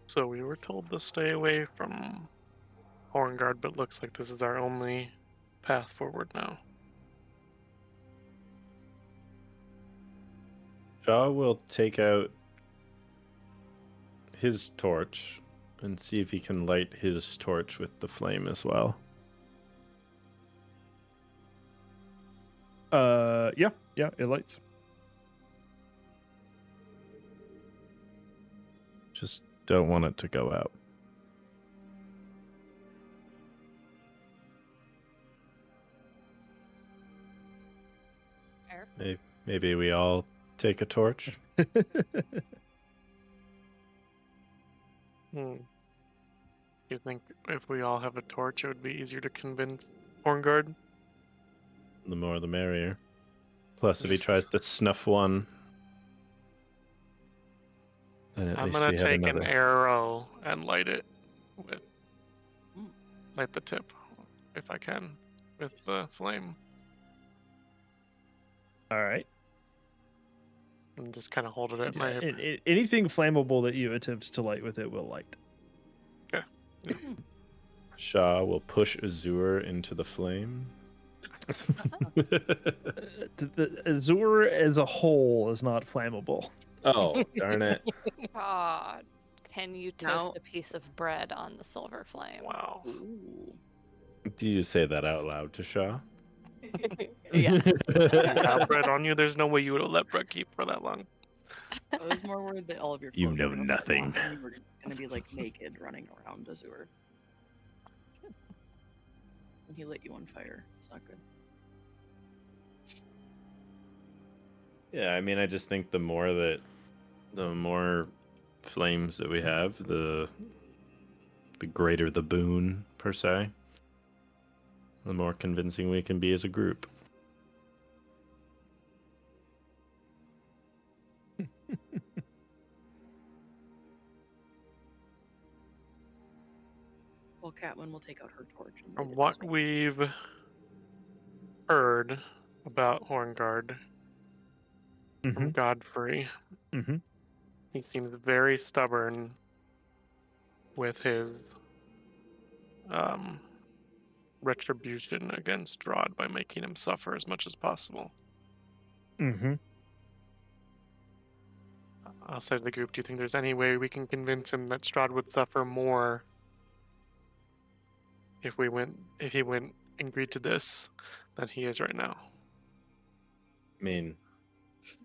So we were told to stay away from Hornguard, but looks like this is our only path forward now. Shaw will take out his torch and see if he can light his torch with the flame as well. Yeah, it lights. Just don't want it to go out. Fair. Maybe we all take a torch. You think if we all have a torch, it would be easier to convince Hornguard? The more the merrier. Plus, if he tries to snuff one, then at I'm least gonna we have take another. an arrow and light it with light the tip, if I can, with the flame, All right. and just kind of hold it at my hip. Anything flammable that you attempt to light with it will light. Shaw will push Azure into the flame. The Azure as a whole is not flammable. Oh, darn it. God, can you toast Now- a piece of bread on the silver flame? Wow. Ooh. Do you say that out loud to Shaw? Yeah. Without bread on you, there's no way you would have let bread keep for that long. I was more worried that all of your You clothes know were gonna burn nothing. off and you were just gonna be like naked running around Azure. And he lit you on fire. It's not good. Yeah, I mean, I just think the more flames that we have, the greater the boon, per se. The more convincing we can be as a group. Well, Catwin will take out her torch and light From it what as well. we've heard about Hornguard from Godfrey, Mm-hmm. he seems very stubborn with his retribution against Strahd by making him suffer as much as possible. Mm-hmm. I'll say to the group, do you think there's any way we can convince him that Strahd would suffer more if he went and agreed to this than he is right now? I mean,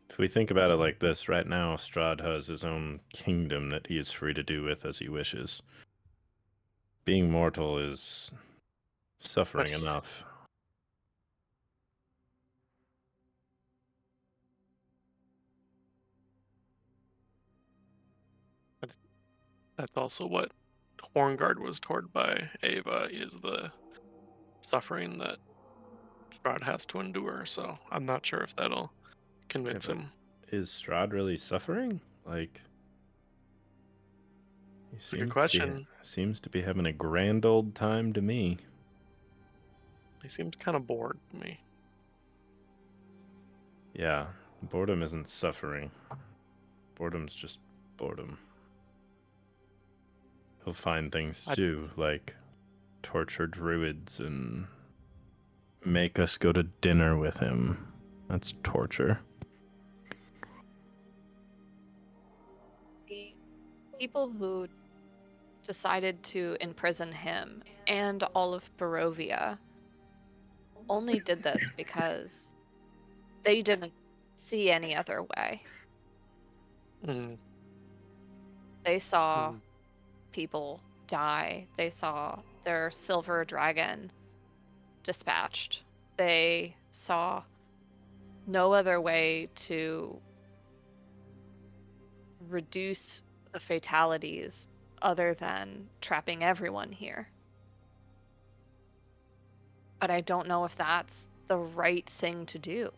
if we think about it like this, right now, Strahd has his own kingdom that he is free to do with as he wishes. Being mortal is suffering But- enough. That's also what Hornguard was told by Ava, is the suffering that Strahd has to endure, so I'm not sure if that'll convince but him. Is Strahd really suffering? Like, he a good question. Seems to be having a grand old time to me. He seems kind of bored to me. Yeah, boredom isn't suffering. Boredom's just boredom. He'll find things to do, like torture druids and make us go to dinner with him. That's torture. The people who decided to imprison him and all of Barovia only did this because they didn't see any other way. Mm. They saw Mm. people die. They saw their silver dragon dispatched. They saw no other way to reduce the fatalities other than trapping everyone here. But I don't know if that's the right thing to do.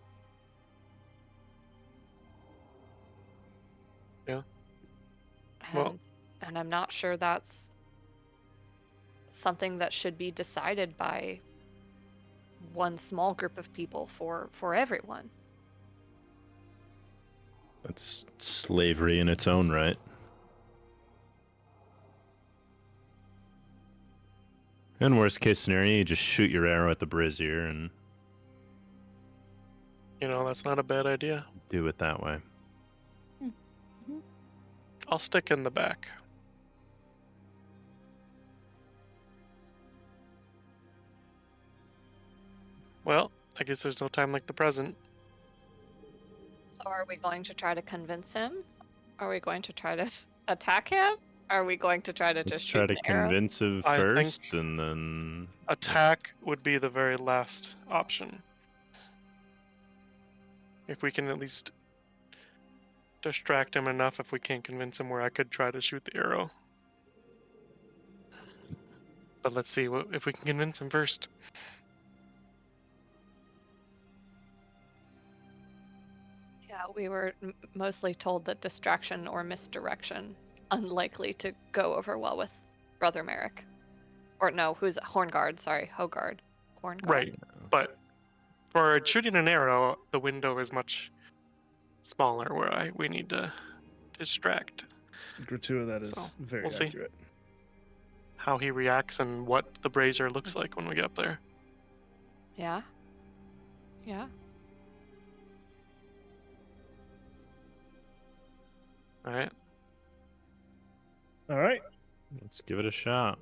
Yeah. And, Well- and I'm not sure that's something that should be decided by one small group of people for everyone. It's slavery in its own right. In worst case scenario, you just shoot your arrow at the brazier and That's not a bad idea. do it that way. I'll stick in the back. Well, I guess there's no time like the present. So are we going to try to convince him? Are we going to try to attack him? Are we going to try to Let's just try shoot to an arrow? convince him I think- first, and then Attack would be the very last option. If we can at least distract him enough, if we can't convince him, where I could try to shoot the arrow. But let's see if we can convince him first. Yeah, we were mostly told that distraction or misdirection unlikely to go over well with Brother Merrick. Or no, who's it? Hornguard, sorry, Hogard. Hornguard. Right, but for shooting an arrow, the window is much smaller where we need to distract. Gratuita, that is So, very we'll see. accurate. How he reacts and what the brazier looks like when we get up there. Yeah. Yeah. All right. All right. let's give it a shot.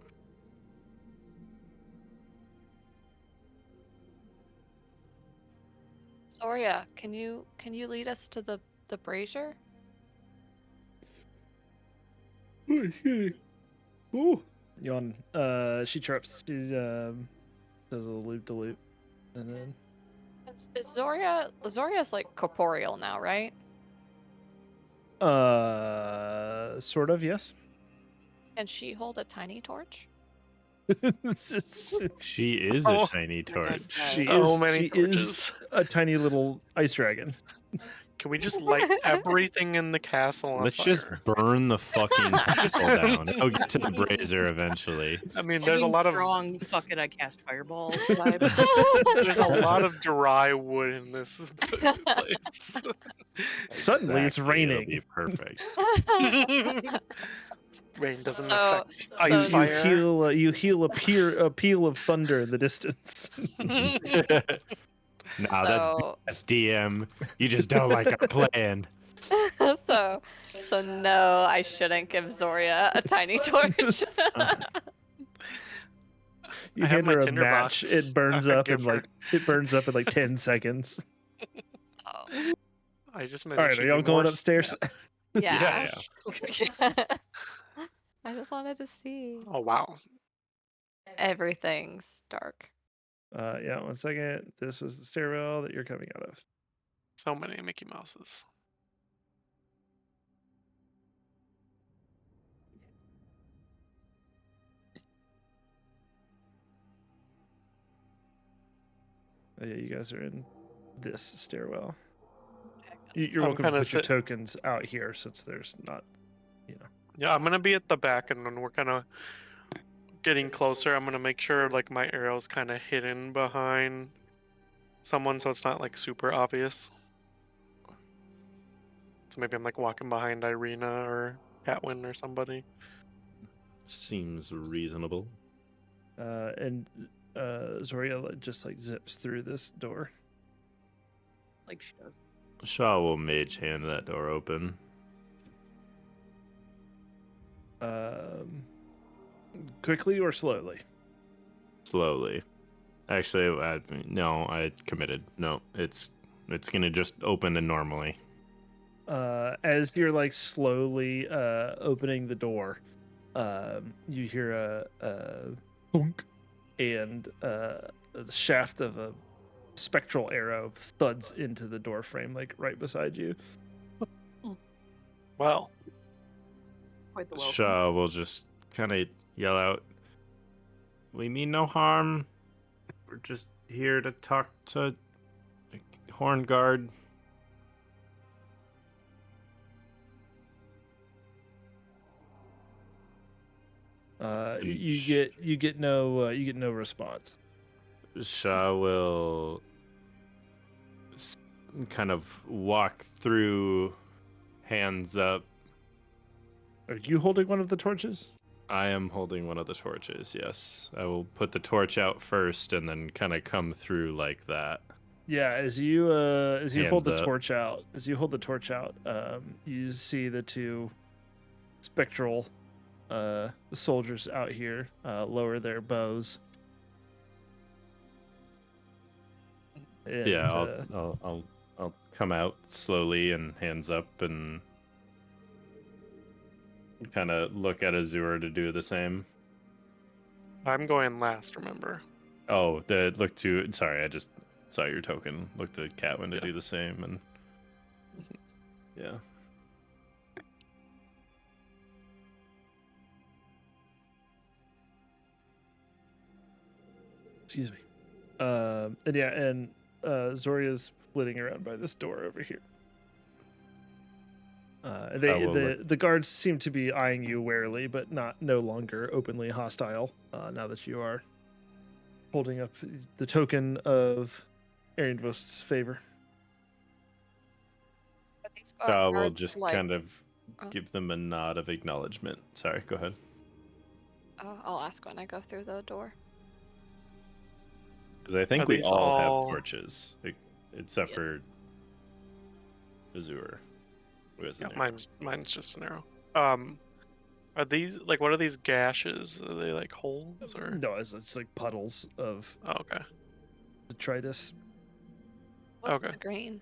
Zoria, can you lead us to the brazier? Ooh. Yawn. She chirps. She does a loop de loop, and then Is Zoria's like corporeal now, right? sort of, yes. Can she hold a tiny torch? She is Oh, a tiny torch. She So is. many She is torches. a tiny little ice dragon. Can we just light everything in the castle on Let's fire? just burn the fucking castle down. It'll get to the brazier eventually. I mean, there's a lot of strong. Fuck it, I cast fireball. Vibe. there's a lot of dry wood in this place. Suddenly, it's Exactly, it'll raining. be perfect. Rain doesn't So- affect so ice You fire. heal a peal of thunder in the distance. Nah, that's So SDM. You just don't like our plan. so no, I shouldn't give Zoria a tiny torch. You I have hand my her a tinder match. box. It burns I up give in her- like 10 seconds. Oh, I just All right, are y'all going upstairs? yeah. Yeah. I just wanted to see. Oh wow. Everything's dark. Yeah, 1 second. This was the stairwell that you're coming out of. So many Mickey Mouses. Oh, yeah, you guys are in this stairwell. You're I'm welcome to kinda put your sit- tokens out here since there's not. Yeah, I'm gonna be at the back, and when we're kind of getting closer, I'm gonna make sure like my arrow's kind of hidden behind someone, so it's not like super obvious. So maybe I'm like walking behind Irina or Catwin or somebody. Seems reasonable. And Zoriel just like zips through this door. Like she does. Shaw will mage hand that door open. Quickly or slowly? Slowly. Actually, no, I committed. No, it's gonna just open and normally. As you're like slowly opening the door, you hear a thunk, and the shaft of a spectral arrow thuds into the door frame, like right beside you. Well, Quite the welcome. Shaw will just kind of yell out, "We mean no harm. We're just here to talk to Hornguard." You get no response. Shaw will kind of walk through hands up. Are you holding one of the torches? I am holding one of the torches, yes. I will put the torch out first and then kind of come through like that. Yeah, as you hold the Hands up. torch out, you see the two spectral soldiers out here lower their bows. And, Yeah, I'll come out slowly and hands up and kind of look at Azure to do the same. I'm going last, remember? Oh, sorry, I just saw your token. Look to Catwin to do the same, and yeah. Excuse me. Zoria's flitting around by this door over here. The guards seem to be eyeing you warily, but no longer openly hostile. Now that you are holding up the token of Argynvost's favor. We'll just kind of give them a nod of acknowledgement. Sorry, go ahead. I'll ask when I go through the door. Because I think Are we these all all- have torches, except for Azure. Who has an arrow. Mine's just an arrow. Are these what are these gashes? Are they like holes or? No, it's just like puddles of Oh, okay. detritus, What's Okay. the green?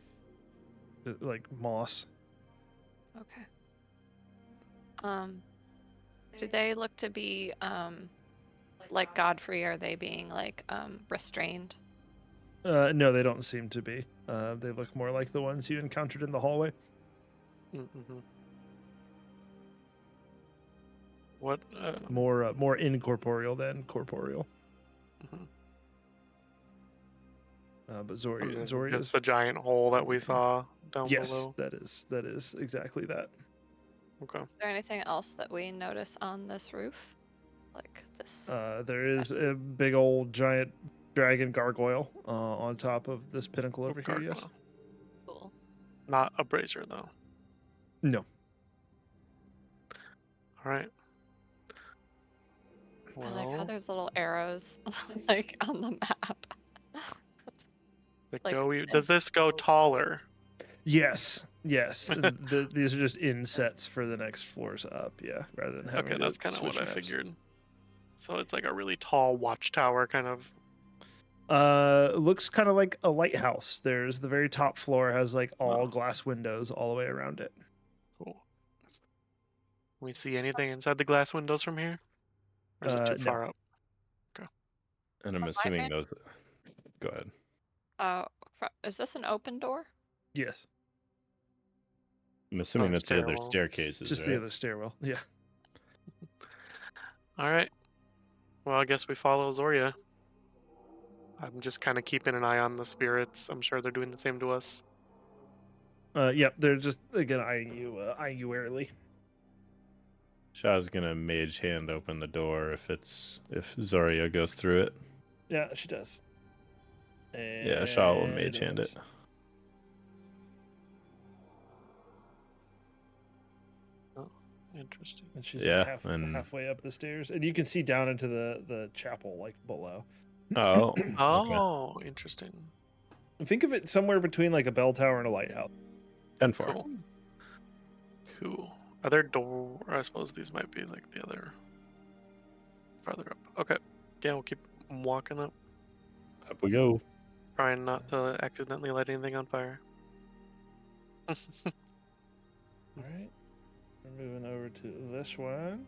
like moss. Okay. Do they look to be like Godfrey? Are they being like restrained? No, they don't seem to be. They look more like the ones you encountered in the hallway. Mm-hmm. What? More incorporeal than corporeal. Mhm. But I mean, Zoria it's is the giant hole that we saw down yes, below. that is exactly that. Okay. Is there anything else that we notice on this roof? Like this? There is a big old giant dragon gargoyle on top of this pinnacle over here. Yes. Gargoyle. Cool. Not a brazier though. No. All right. I like how Well, there's little arrows like on the map. does this go taller? Yes. Yes. These are just insets for the next floors up. Yeah. Rather than having Okay, to that's kind of what switch I maps. figured. So it's like a really tall watchtower kind of. Looks kind of like a lighthouse. There's the very top floor has like all Oh. glass windows all the way around it. Cool. Can we see anything inside the glass windows from here? Or is it too No. far up? And I'm assuming those. Go ahead. Is this an open door? Yes. I'm assuming that's the other stairwell. staircases, Just right? the other stairwell. Yeah. All right. Well, I guess we follow Zoria. I'm just kind of keeping an eye on the spirits. I'm sure they're doing the same to us. Yep. They're just again eyeing you warily. Shaw's gonna mage hand open the door if Zoria goes through it. Yeah, she does. And Yeah, Shaw will mage hand it. Oh, interesting. And she's Yeah, like and- halfway up the stairs, and you can see down into the chapel like below. Oh. Okay. Oh, interesting. Think of it somewhere between like a bell tower and a lighthouse. 10-4. Cool. Cool. Are there door? I suppose these might be like the other farther up. Okay. Yeah, we'll keep walking up, Up we go. trying not to accidentally light anything on fire. All right. We're moving over to this one.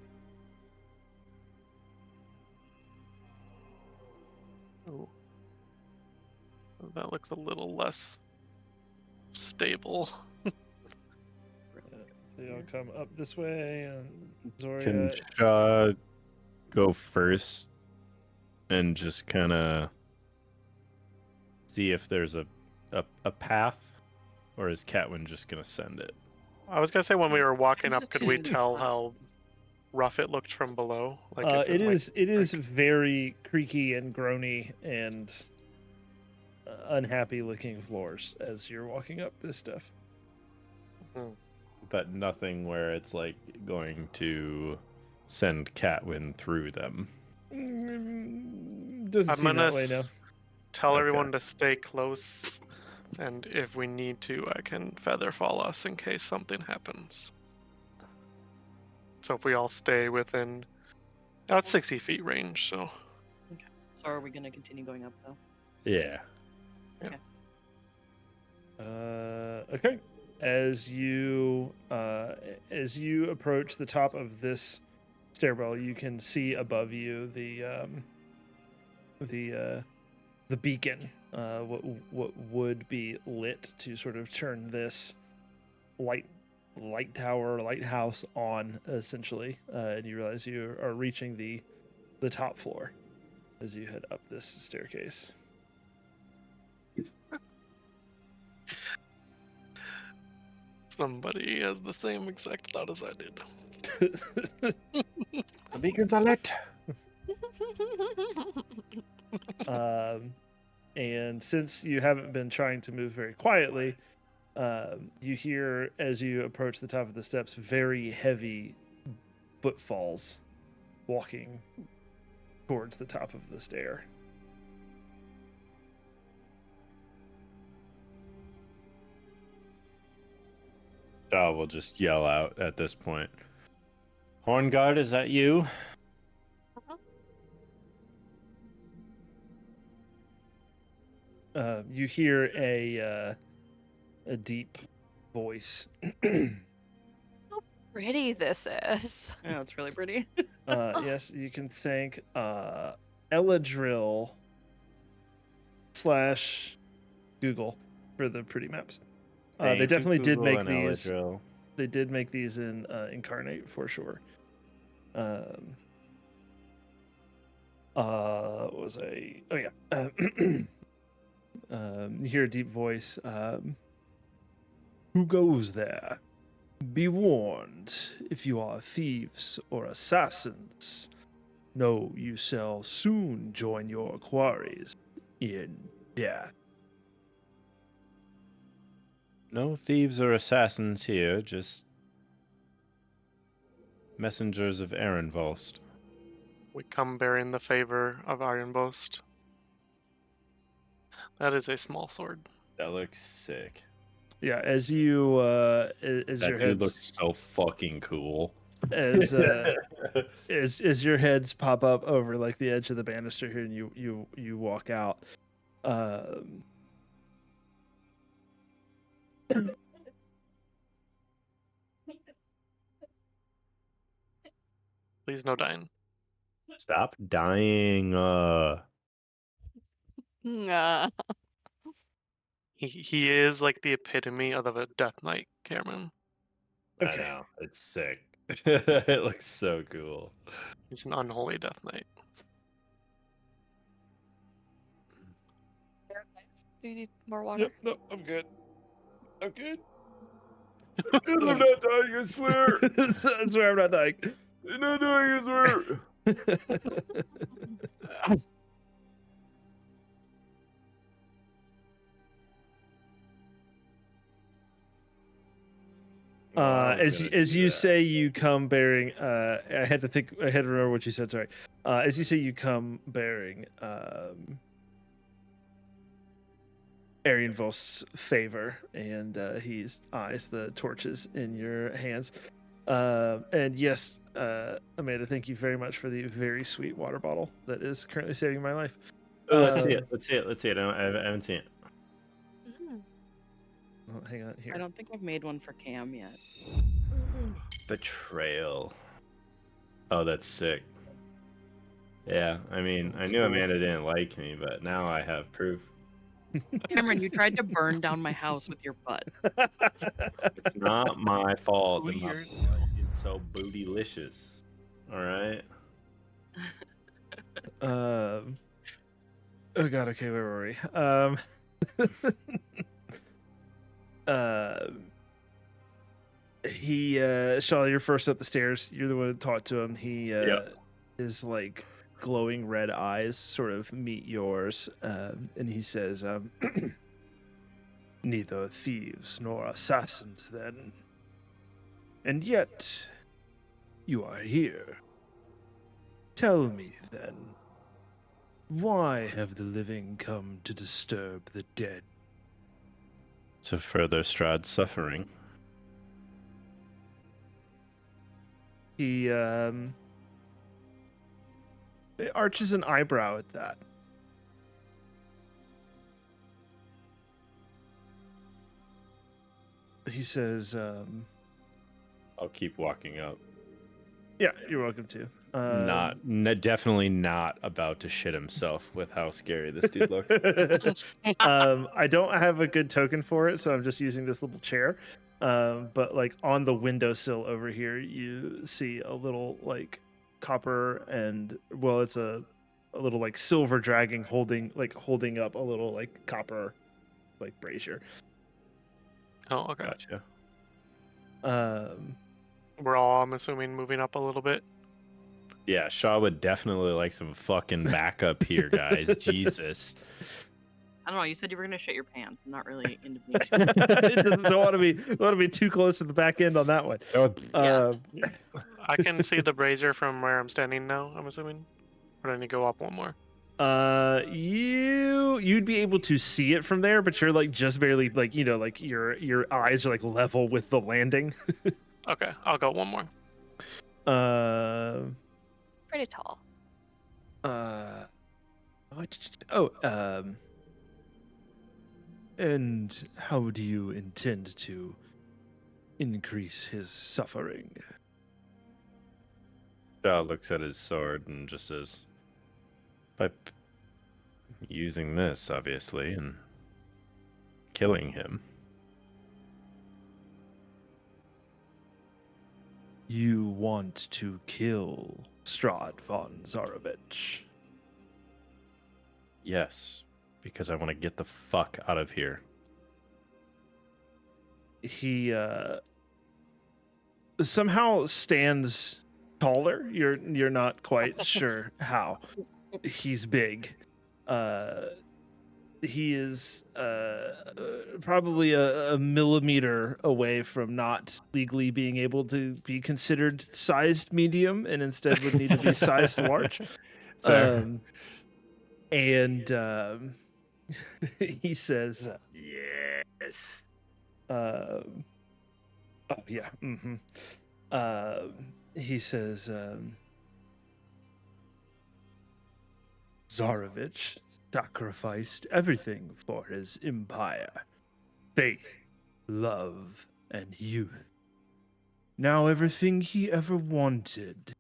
Ooh. That looks a little less stable. So y'all come up this way, and Can Zoria. Shaw go first and just kind of see if there's a path, or is Catwin just gonna send it? I was gonna say when we were walking up, could we tell how rough it looked from below? Like if It might- is very creaky and groany and unhappy looking floors as you're walking up this stuff. but nothing where it's like going to send Catwin through them. Doesn't I'm seem gonna that way now. tell Okay. everyone to stay close, and if we need to, I can feather fall us in case something happens. So if we all stay within about 60 feet range, so So are we gonna continue going up though? Yeah. Okay. As you approach the top of this stairwell, you can see above you the beacon, what would be lit to sort of turn this light tower, lighthouse on, essentially. And you realize you are reaching the top floor as you head up this staircase. somebody has the same exact thought as I did. The beacons are lit. And since you haven't been trying to move very quietly, you hear, as you approach the top of the steps, very heavy footfalls walking towards the top of the stair. I will just yell out at this point. Horn guard, is that you? You hear a deep voice. How pretty this is. Yeah, it's really pretty. Yes, you can thank Eladrill / Google for the pretty maps. They Thank you, definitely did Google make and these. Eladrill. They did make these in Incarnate for sure. What was I? Oh yeah. You hear a deep voice. Who goes there? Be warned, if you are thieves or assassins, know you shall soon join your quarries in death. No thieves or assassins here, just messengers of Argynvostholt. We come bearing the favor of Argynvostholt. That is a small sword. That looks sick. Yeah, as you as That your dude heads looks so fucking cool. as your heads pop up over like the edge of the banister here, and you walk out. Please no dying. Stop dying. Nah. He is like the epitome of a Death Knight, Cameron. I Okay. know. It's sick. It looks so cool. He's an unholy Death Knight. Do you need more water? Yep, no, I'm good. I'm good. I'm not dying, I swear. That's where I'm not dying. I'm not dying, I swear. As you say, you come bearing. I had to remember what you said. Sorry. As you say, you come bearing Argynvost's favor, and he eyes the torches in your hands. And yes, Amanda, thank you very much for the very sweet water bottle that is currently saving my life. Let's see it. Let's see it. I haven't seen it. Mm. Oh, hang on here. I don't think I've made one for Cam yet. Betrayal. Oh, that's sick. Yeah, I mean, I That's knew cool. Amanda didn't like me, but now I have proof. Cameron, you tried to burn down my house with your butt. It's not my fault that my Weird. butt is so bootylicious. All right. Oh god, okay, where were we? He Shaw, you're first up the stairs. You're the one who talked to him. He his like glowing red eyes sort of meet yours, and he says, neither thieves nor assassins then. And yet, you are here. Tell me, then, why have the living come to disturb the dead? To further Strahd's suffering. He arches an eyebrow at that. He says, I'll keep walking up. yeah, you're welcome to. Definitely not about to shit himself with how scary this dude looks. I don't have a good token for it, so I'm just using this little chair. But like on the windowsill over here, you see a little like copper and it's a little like silver dragon holding up a little like copper like brazier. Oh, okay. Gotcha. We're all, I'm assuming, moving up a little bit. Yeah, Shaw would definitely like some fucking backup here, guys. Jesus. I don't know. You said you were gonna shit your pants. I'm not really into being It don't want to be too close to the back end on that one. Yeah. I can see the brazier from where I'm standing now, I'm assuming. Or do I need to go up one more? You'd be able to see it from there, but you're like just barely like like your eyes are like level with the landing. Okay, I'll go one more. Pretty tall. And how do you intend to increase his suffering? Shaw looks at his sword and just says, by using this, obviously, and killing him. You want to kill Strahd von Zarovich? Yes, because I want to get the fuck out of here. He somehow stands taller. You're not quite sure how. He's big. He is probably a millimeter away from not legally being able to be considered sized medium, and instead would need to be sized large. He says, yes. oh yeah. He says, Zarovich sacrificed everything for his empire. Faith, love, and youth. Now everything he ever wanted,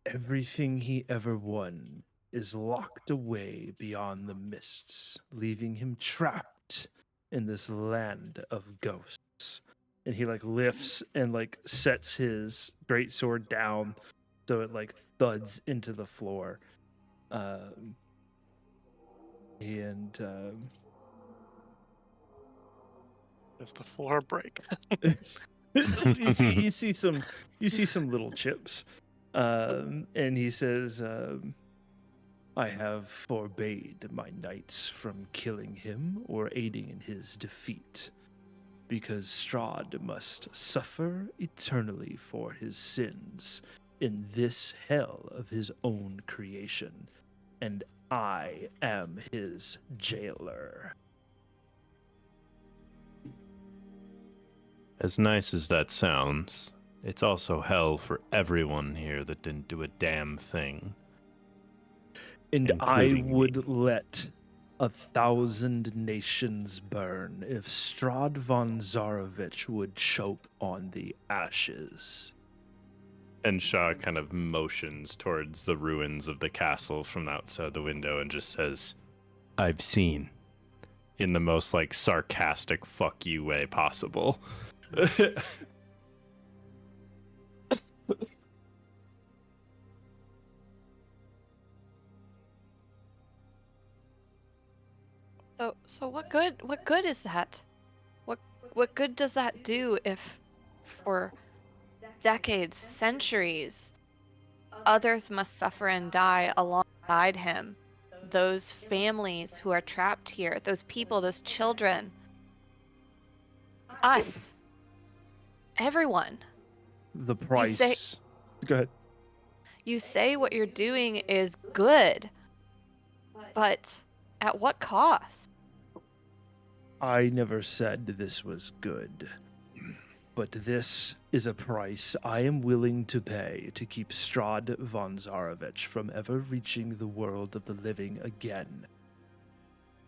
everything he ever won, is locked away beyond the mists, leaving him trapped in this land of ghosts. And he like lifts and like sets his greatsword down so it like thuds into the floor. Does the floor break? you see some little chips. And he says, I have forbade my knights from killing him or aiding in his defeat, because Strahd must suffer eternally for his sins in this hell of his own creation, and I am his jailer. As nice as that sounds, it's also hell for everyone here that didn't do a damn thing. And I Including would let 1,000 nations burn if Strahd von Zarovich would choke on the ashes. And Shaw kind of motions towards the ruins of the castle from outside the window and just says, I've seen. In the most like sarcastic fuck you way possible. So what good is that? What good does that do if for decades, centuries, others must suffer and die alongside him? Those families who are trapped here, those people, those children, us. everyone. The price. Go ahead. You say what you're doing is good, but at what cost? I never said this was good. But this is a price I am willing to pay to keep Strahd von Zarovich from ever reaching the world of the living again,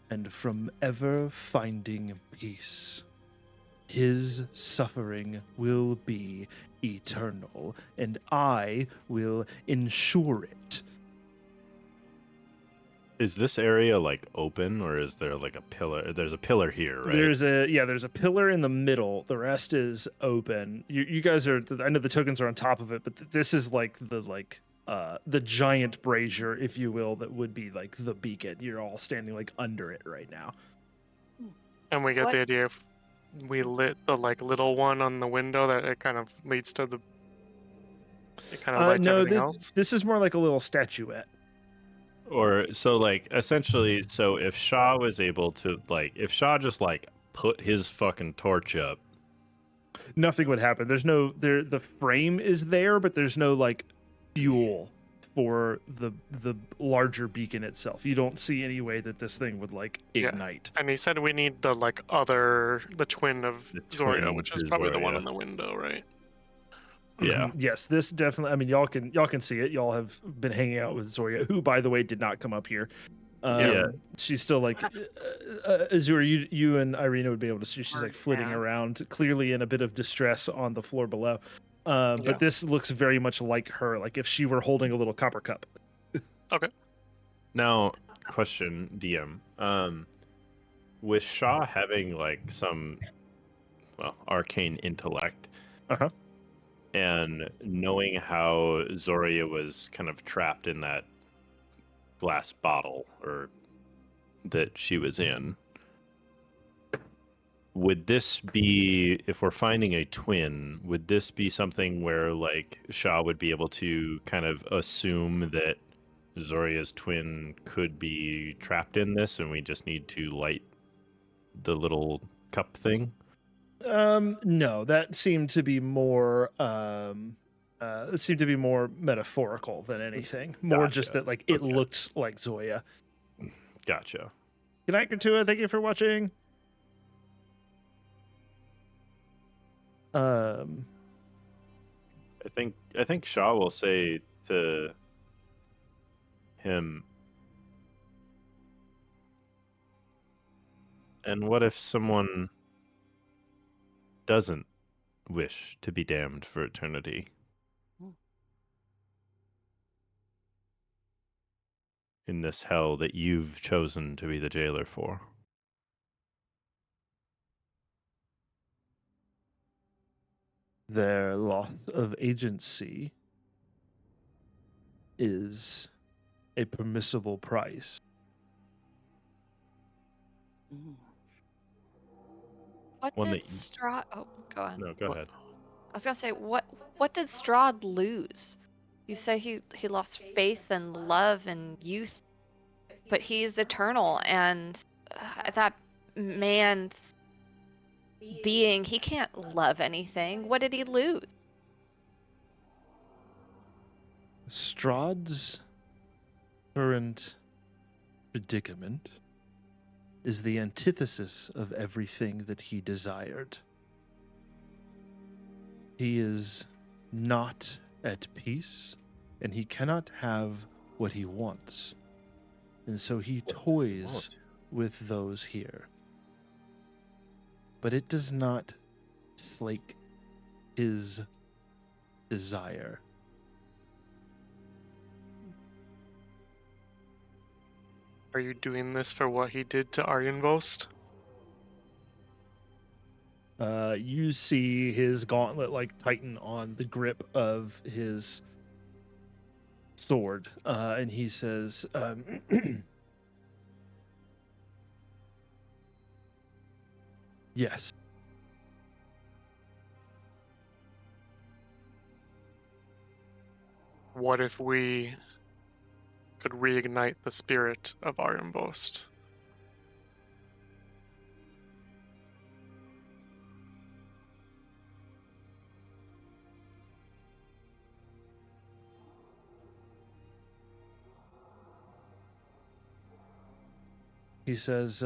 and from ever finding peace. His suffering will be eternal, and I will ensure it. Is this area like open, or is there like a pillar? There's a pillar here, right? There's a pillar in the middle. The rest is open. You guys are. I know the tokens are on top of it, but this is like the giant brazier, if you will, that would be like the beacon. You're all standing like under it right now. And we get What? the idea if we lit the like little one on the window that it kind of leads to the. It kind of lights No, everything else. this is more like a little statuette. Or so like essentially, so if Shaw was able to if Shaw just put his fucking torch up, Nothing would happen. There's no there. The frame is there, but there's no like fuel for the larger beacon itself. You don't see any way that this thing would like Yeah. ignite. And he said we need the the twin of The Zoria, twin which is to probably the one Zoria. in the window, right? Yeah. Yes, this definitely. I mean, y'all can see it. Y'all have been hanging out with Zoria, who, by the way, did not come up here. Yeah. She's still like Azure. You and Irina would be able to see. She's like flitting Yes. around, clearly in a bit of distress on the floor below. But this looks very much like her, like if she were holding a little copper cup. Now, question, DM. With Shaw having some arcane intellect, Uh-huh. and knowing how Zoria was kind of trapped in that glass bottle or that she was in, would this be, if we're finding a twin, would this be something where Shaw would be able to kind of assume that Zoria's twin could be trapped in this and we just need to light the little cup thing? No, that seemed to be more metaphorical than anything. More just Gotcha. that like it Okay. looks like Zoya. Gotcha. Good night, Katua. Thank you for watching. I think Shaw will say to him, and what if someone doesn't wish to be damned for eternity? In this hell that you've chosen to be the jailer for? Their loss of agency is a permissible price. Mm. What One did that you- Strahd? Oh, go on. No, go ahead. I was gonna say, what did Strahd lose? You say he lost faith and love and youth, but he's eternal, and that man being, he can't love anything. What did he lose? Strahd's current predicament is the antithesis of everything that he desired. He is not at peace, and he cannot have what he wants. And so he toys with those here. But it does not slake his desire. Are you doing this for what he did to Argynvost? You see his gauntlet like tighten on the grip of his sword, and he says, yes. What if we could reignite the spirit of Argynvost? He says,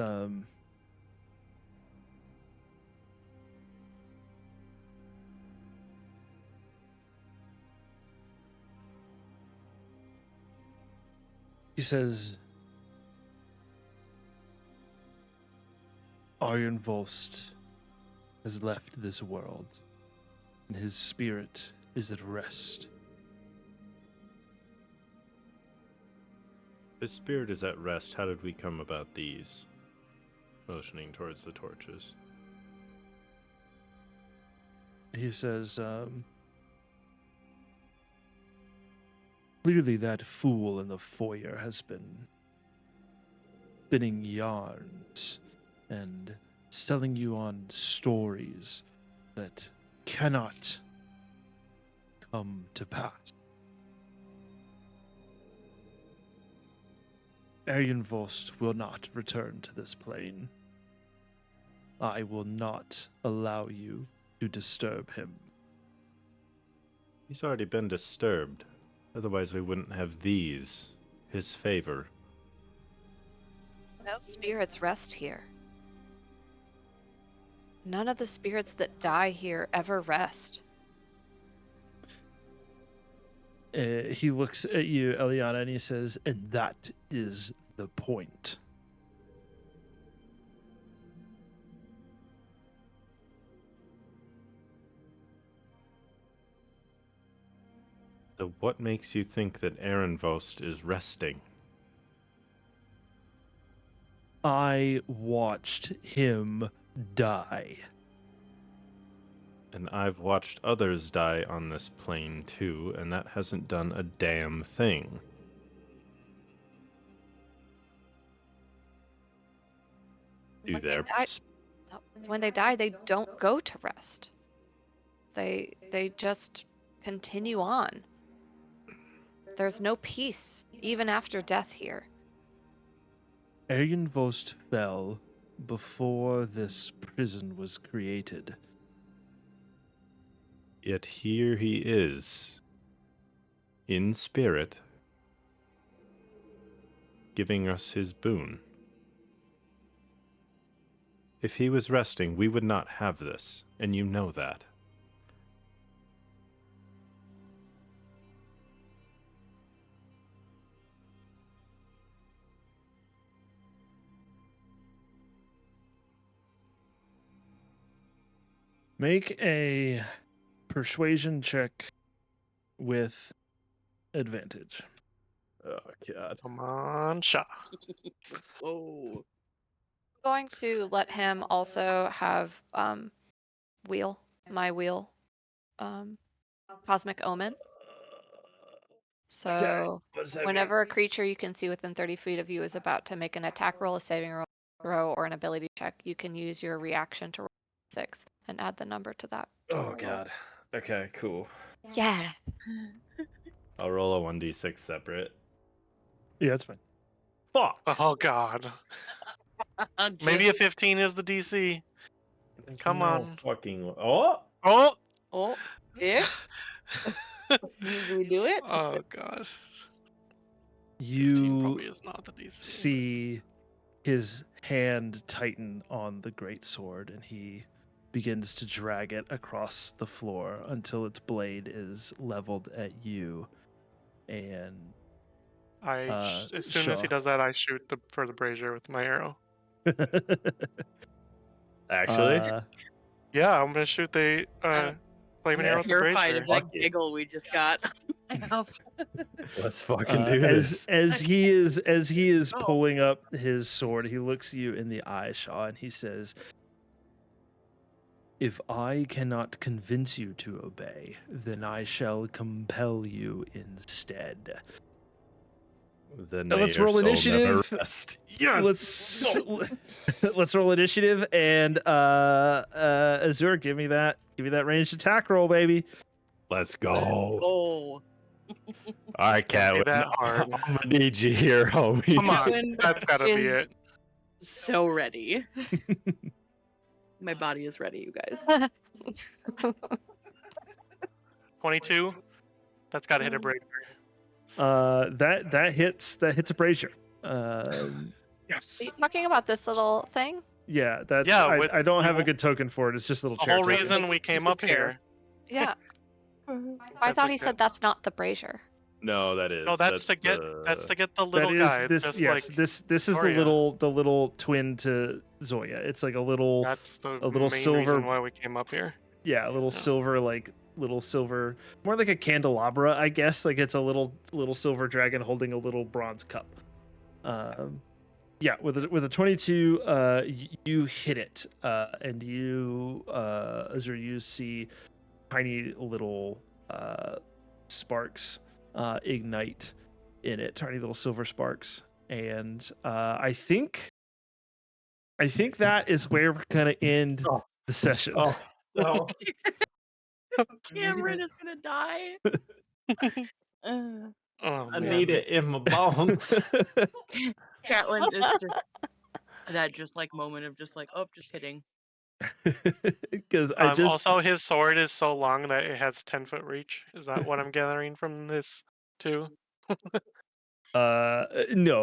Argynvostholt has left this world, and his spirit is at rest. His spirit is at rest. How did we come about these? Motioning towards the torches. He says, clearly that fool in the foyer has been spinning yarns and selling you on stories that cannot come to pass. Argynvostholt will not return to this plane. I will not allow you to disturb him. He's already been disturbed. Otherwise we wouldn't have these. His favor. No spirits rest here. None of the spirits that die here ever rest. He looks at you, Eliana, and he says, and that is the point. So what makes you think that Argynvostholt is resting? I watched him die. And I've watched others die on this plane too, and that hasn't done a damn thing. When they die, they don't go to rest. They just continue on. There's no peace, even after death here. Argynvostholt fell before this prison was created. Yet here he is, in spirit, giving us his boon. If he was resting, we would not have this, and you know that. Make a persuasion check with advantage. Oh, God. Come on, Sha. Oh. Going to let him also have my wheel, Cosmic Omen. So whenever a creature you can see within 30 feet of you is about to make an attack roll, a saving throw, or an ability check, you can use your reaction to roll 6 and add the number to that. Oh, God. Okay, cool. Yeah. I'll roll a 1d6 separate. Yeah, that's fine. Fuck! Oh God. Maybe a 15 is the DC. Come on. Fucking... Oh! Oh. Oh, if we do it. Oh God. 15 You probably is not the DC. see his hand tighten on the greatsword, and he begins to drag it across the floor until its blade is leveled at you. And As soon as he does that, I shoot for the brazier with my arrow. Actually? Yeah, I'm gonna shoot the flaming arrow with the Terrified brazier. of that Fuck it. giggle we just got. Let's fucking do this. as he is Oh. pulling up his sword, he looks you in the eye, Shaw, and he says, "If I cannot convince you to obey, then I shall compel you instead." Then let's roll initiative. Yes. Let's roll initiative, and Azure, give me that ranged attack roll, baby. Let's go. Oh. All right, Cat. Be that hard. I'm gonna need you here, homie. Come on, Catwin that's gotta be is- it. So ready. My body is ready, you guys. 22. That's gotta hit a brazier. That hits a brazier. Yes. Are you talking about this little thing? Yeah, that's. Yeah, I don't have a well, good token for it. It's just a little the chair whole token. reason we came up here. Yeah. I That's thought like he the- said that's not the brazier. No, that is. No, that's to get the That little is guy. this. Just Yes, like this is the Zoria. little twin to Zoya. It's like a little That's the little main silver. reason why we came up here. Yeah, a little Yeah. silver, like little silver, more like a candelabra, I guess. Like it's a little silver dragon holding a little bronze cup. Yeah, with a 22, you hit it, and you, Azure, you see tiny little sparks ignite in it, tiny little silver sparks, and I think that is where we're gonna end Oh. the session. Oh, no. Cameron is gonna die. Uh, Oh I man. need it in my bones. Catelyn is just that just like moment of just like, oh, just kidding. Because I just Also, his sword is so long that it has 10-foot reach. Is that what I'm gathering from this too? no,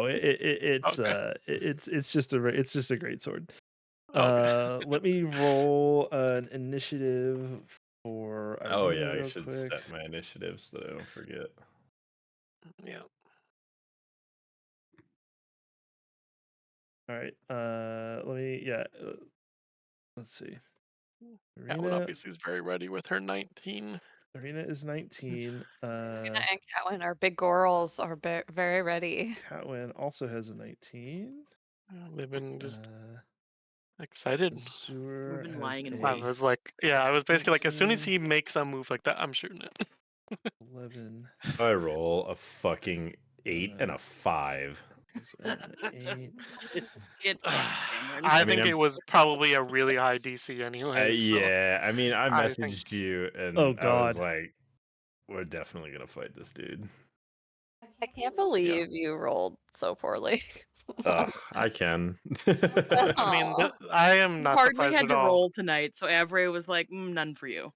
it's Okay. it's just a great sword. Okay. Let me roll an initiative for Oh Irina yeah, I real should quick. set my initiatives so I don't forget. Yeah. All right. Let me let's see. Catelyn Irina obviously is very ready with her 19. is 19. Rena and Catwin, our big girls, are very ready. Catwin also has a 19. They've been just Uh, excited. Azure We've been has lying in a I wait. was like, yeah, I was basically like, as soon as 19. he makes a move like that, I'm shooting it. 11. I roll a fucking 8 and a 5. Is an 8. It's fine, Cameron. I mean, think it was probably a really high DC anyways. So yeah, I mean, I I think messaged you and Oh, I was God. like, we're definitely gonna fight this dude. I can't believe you rolled so poorly. Ugh, I can. I mean, Aw. I am not Hardly surprised had at to all. roll tonight, so Avray was like, none for you.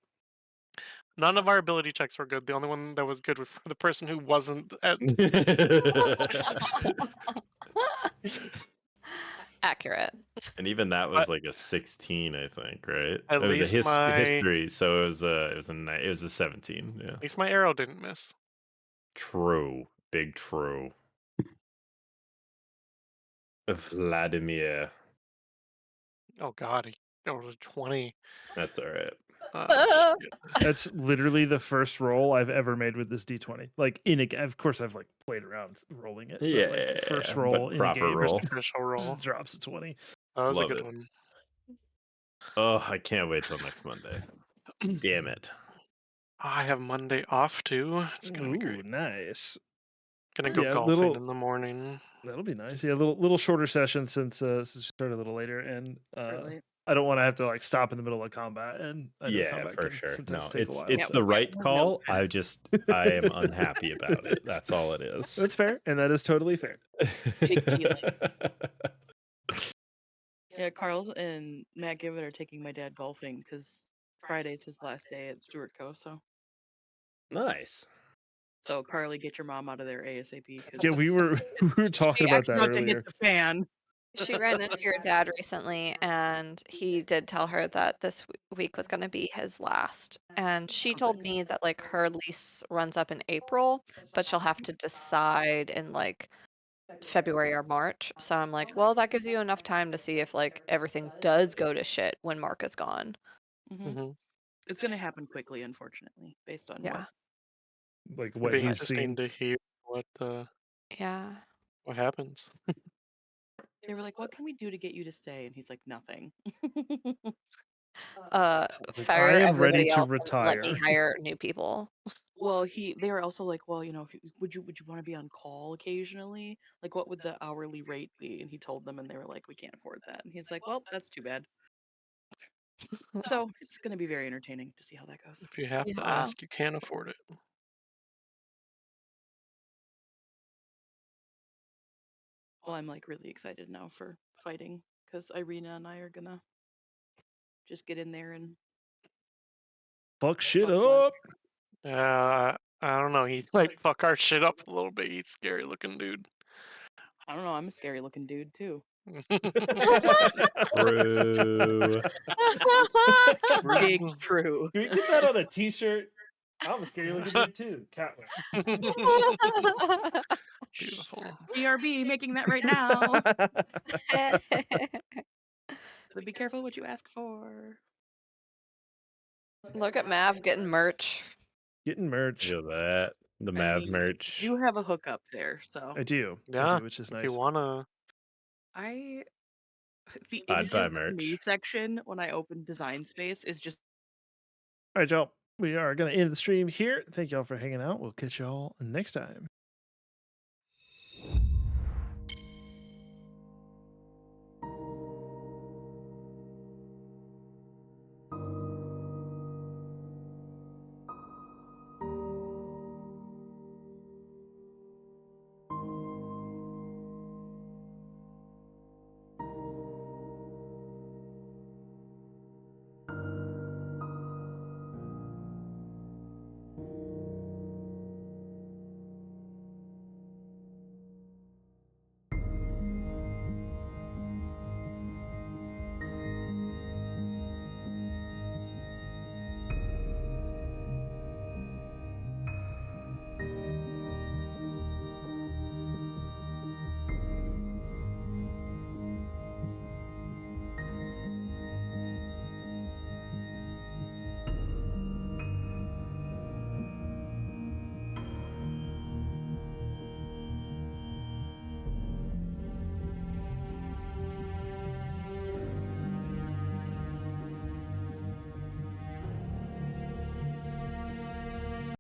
None of our ability checks were good. The only one that was good was for the person who wasn't at. Accurate. And even that was But like a 16, I think, right? at It was least my history, so it was a 17. Yeah, at least my arrow didn't miss. true, big true. Vladimir, Oh God, he rolled a 20. that's all right. Shit. That's literally the first roll I've ever made with this D20. Like in a game, of course I've like played around rolling it. But like first Yeah, roll but in a proper game roll. Official roll. drops a 20. That was a Love good it. one. Oh, I can't wait till next Monday. Damn it. I have Monday off too. It's gonna be Ooh, great. nice. Gonna go Yeah, golfing in the morning. That'll be nice. Yeah, little shorter session since we started a little later, and Really. I don't want to have to like stop in the middle of combat, and I know Yeah, combat for can sure. sometimes No, take a while. it's so. the right there's call. no- I am unhappy about it. That's all it is. That's fair, and that is totally fair. Big feelings. Yeah, Carl's and Matt Gibbon are taking my dad golfing because Friday's his last day at Stewart Co. Nice. So Carly, get your mom out of there ASAP. Cause Yeah, we were talking about that about to earlier. hit the fan. She ran into your dad recently, and he did tell her that this week was going to be his last. And she told me that like her lease runs up in April, but she'll have to decide in like February or March. So I'm like, well, that gives you enough time to see if like everything does go to shit when Mark is gone. Mm-hmm. It's gonna happen quickly, unfortunately, based on Yeah. Like It'd what be he's interesting seen. to hear what Yeah. happens. they were like, "What can we do to get you to stay?" And he's like, "Nothing." Like, Fire I am ready everybody to else and let me retire. hire new people. Well, they were also like, "Well, if would you want to be on call occasionally? Like, what would the hourly rate be?" And he told them, and they were like, "We can't afford that." And he's like, "Well, that's too bad." So it's gonna be very entertaining to see how that goes. If you have to Yeah. ask, you can't afford it. Well, I'm like really excited now for fighting because Irina and I are gonna just get in there and Fuck shit fuck them up. I don't know. He might fuck our shit up a little bit. He's scary looking dude. I don't know. I'm a scary looking dude too. True. Big true. Can we get that on a T-shirt? I'm a scary looking dude too. Catwin. Beautiful. BRB making that right now. But be careful what you ask for. Look at Mav getting merch. Getting merch. Feel that. The I Mav mean, merch. you have a hookup there, so I do. I Yeah, do, which is if you nice. wanna. the I'd buy images to me merch. section when I open Design Space is just All right, y'all. We are going to end the stream here. Thank y'all for hanging out. We'll catch y'all next time.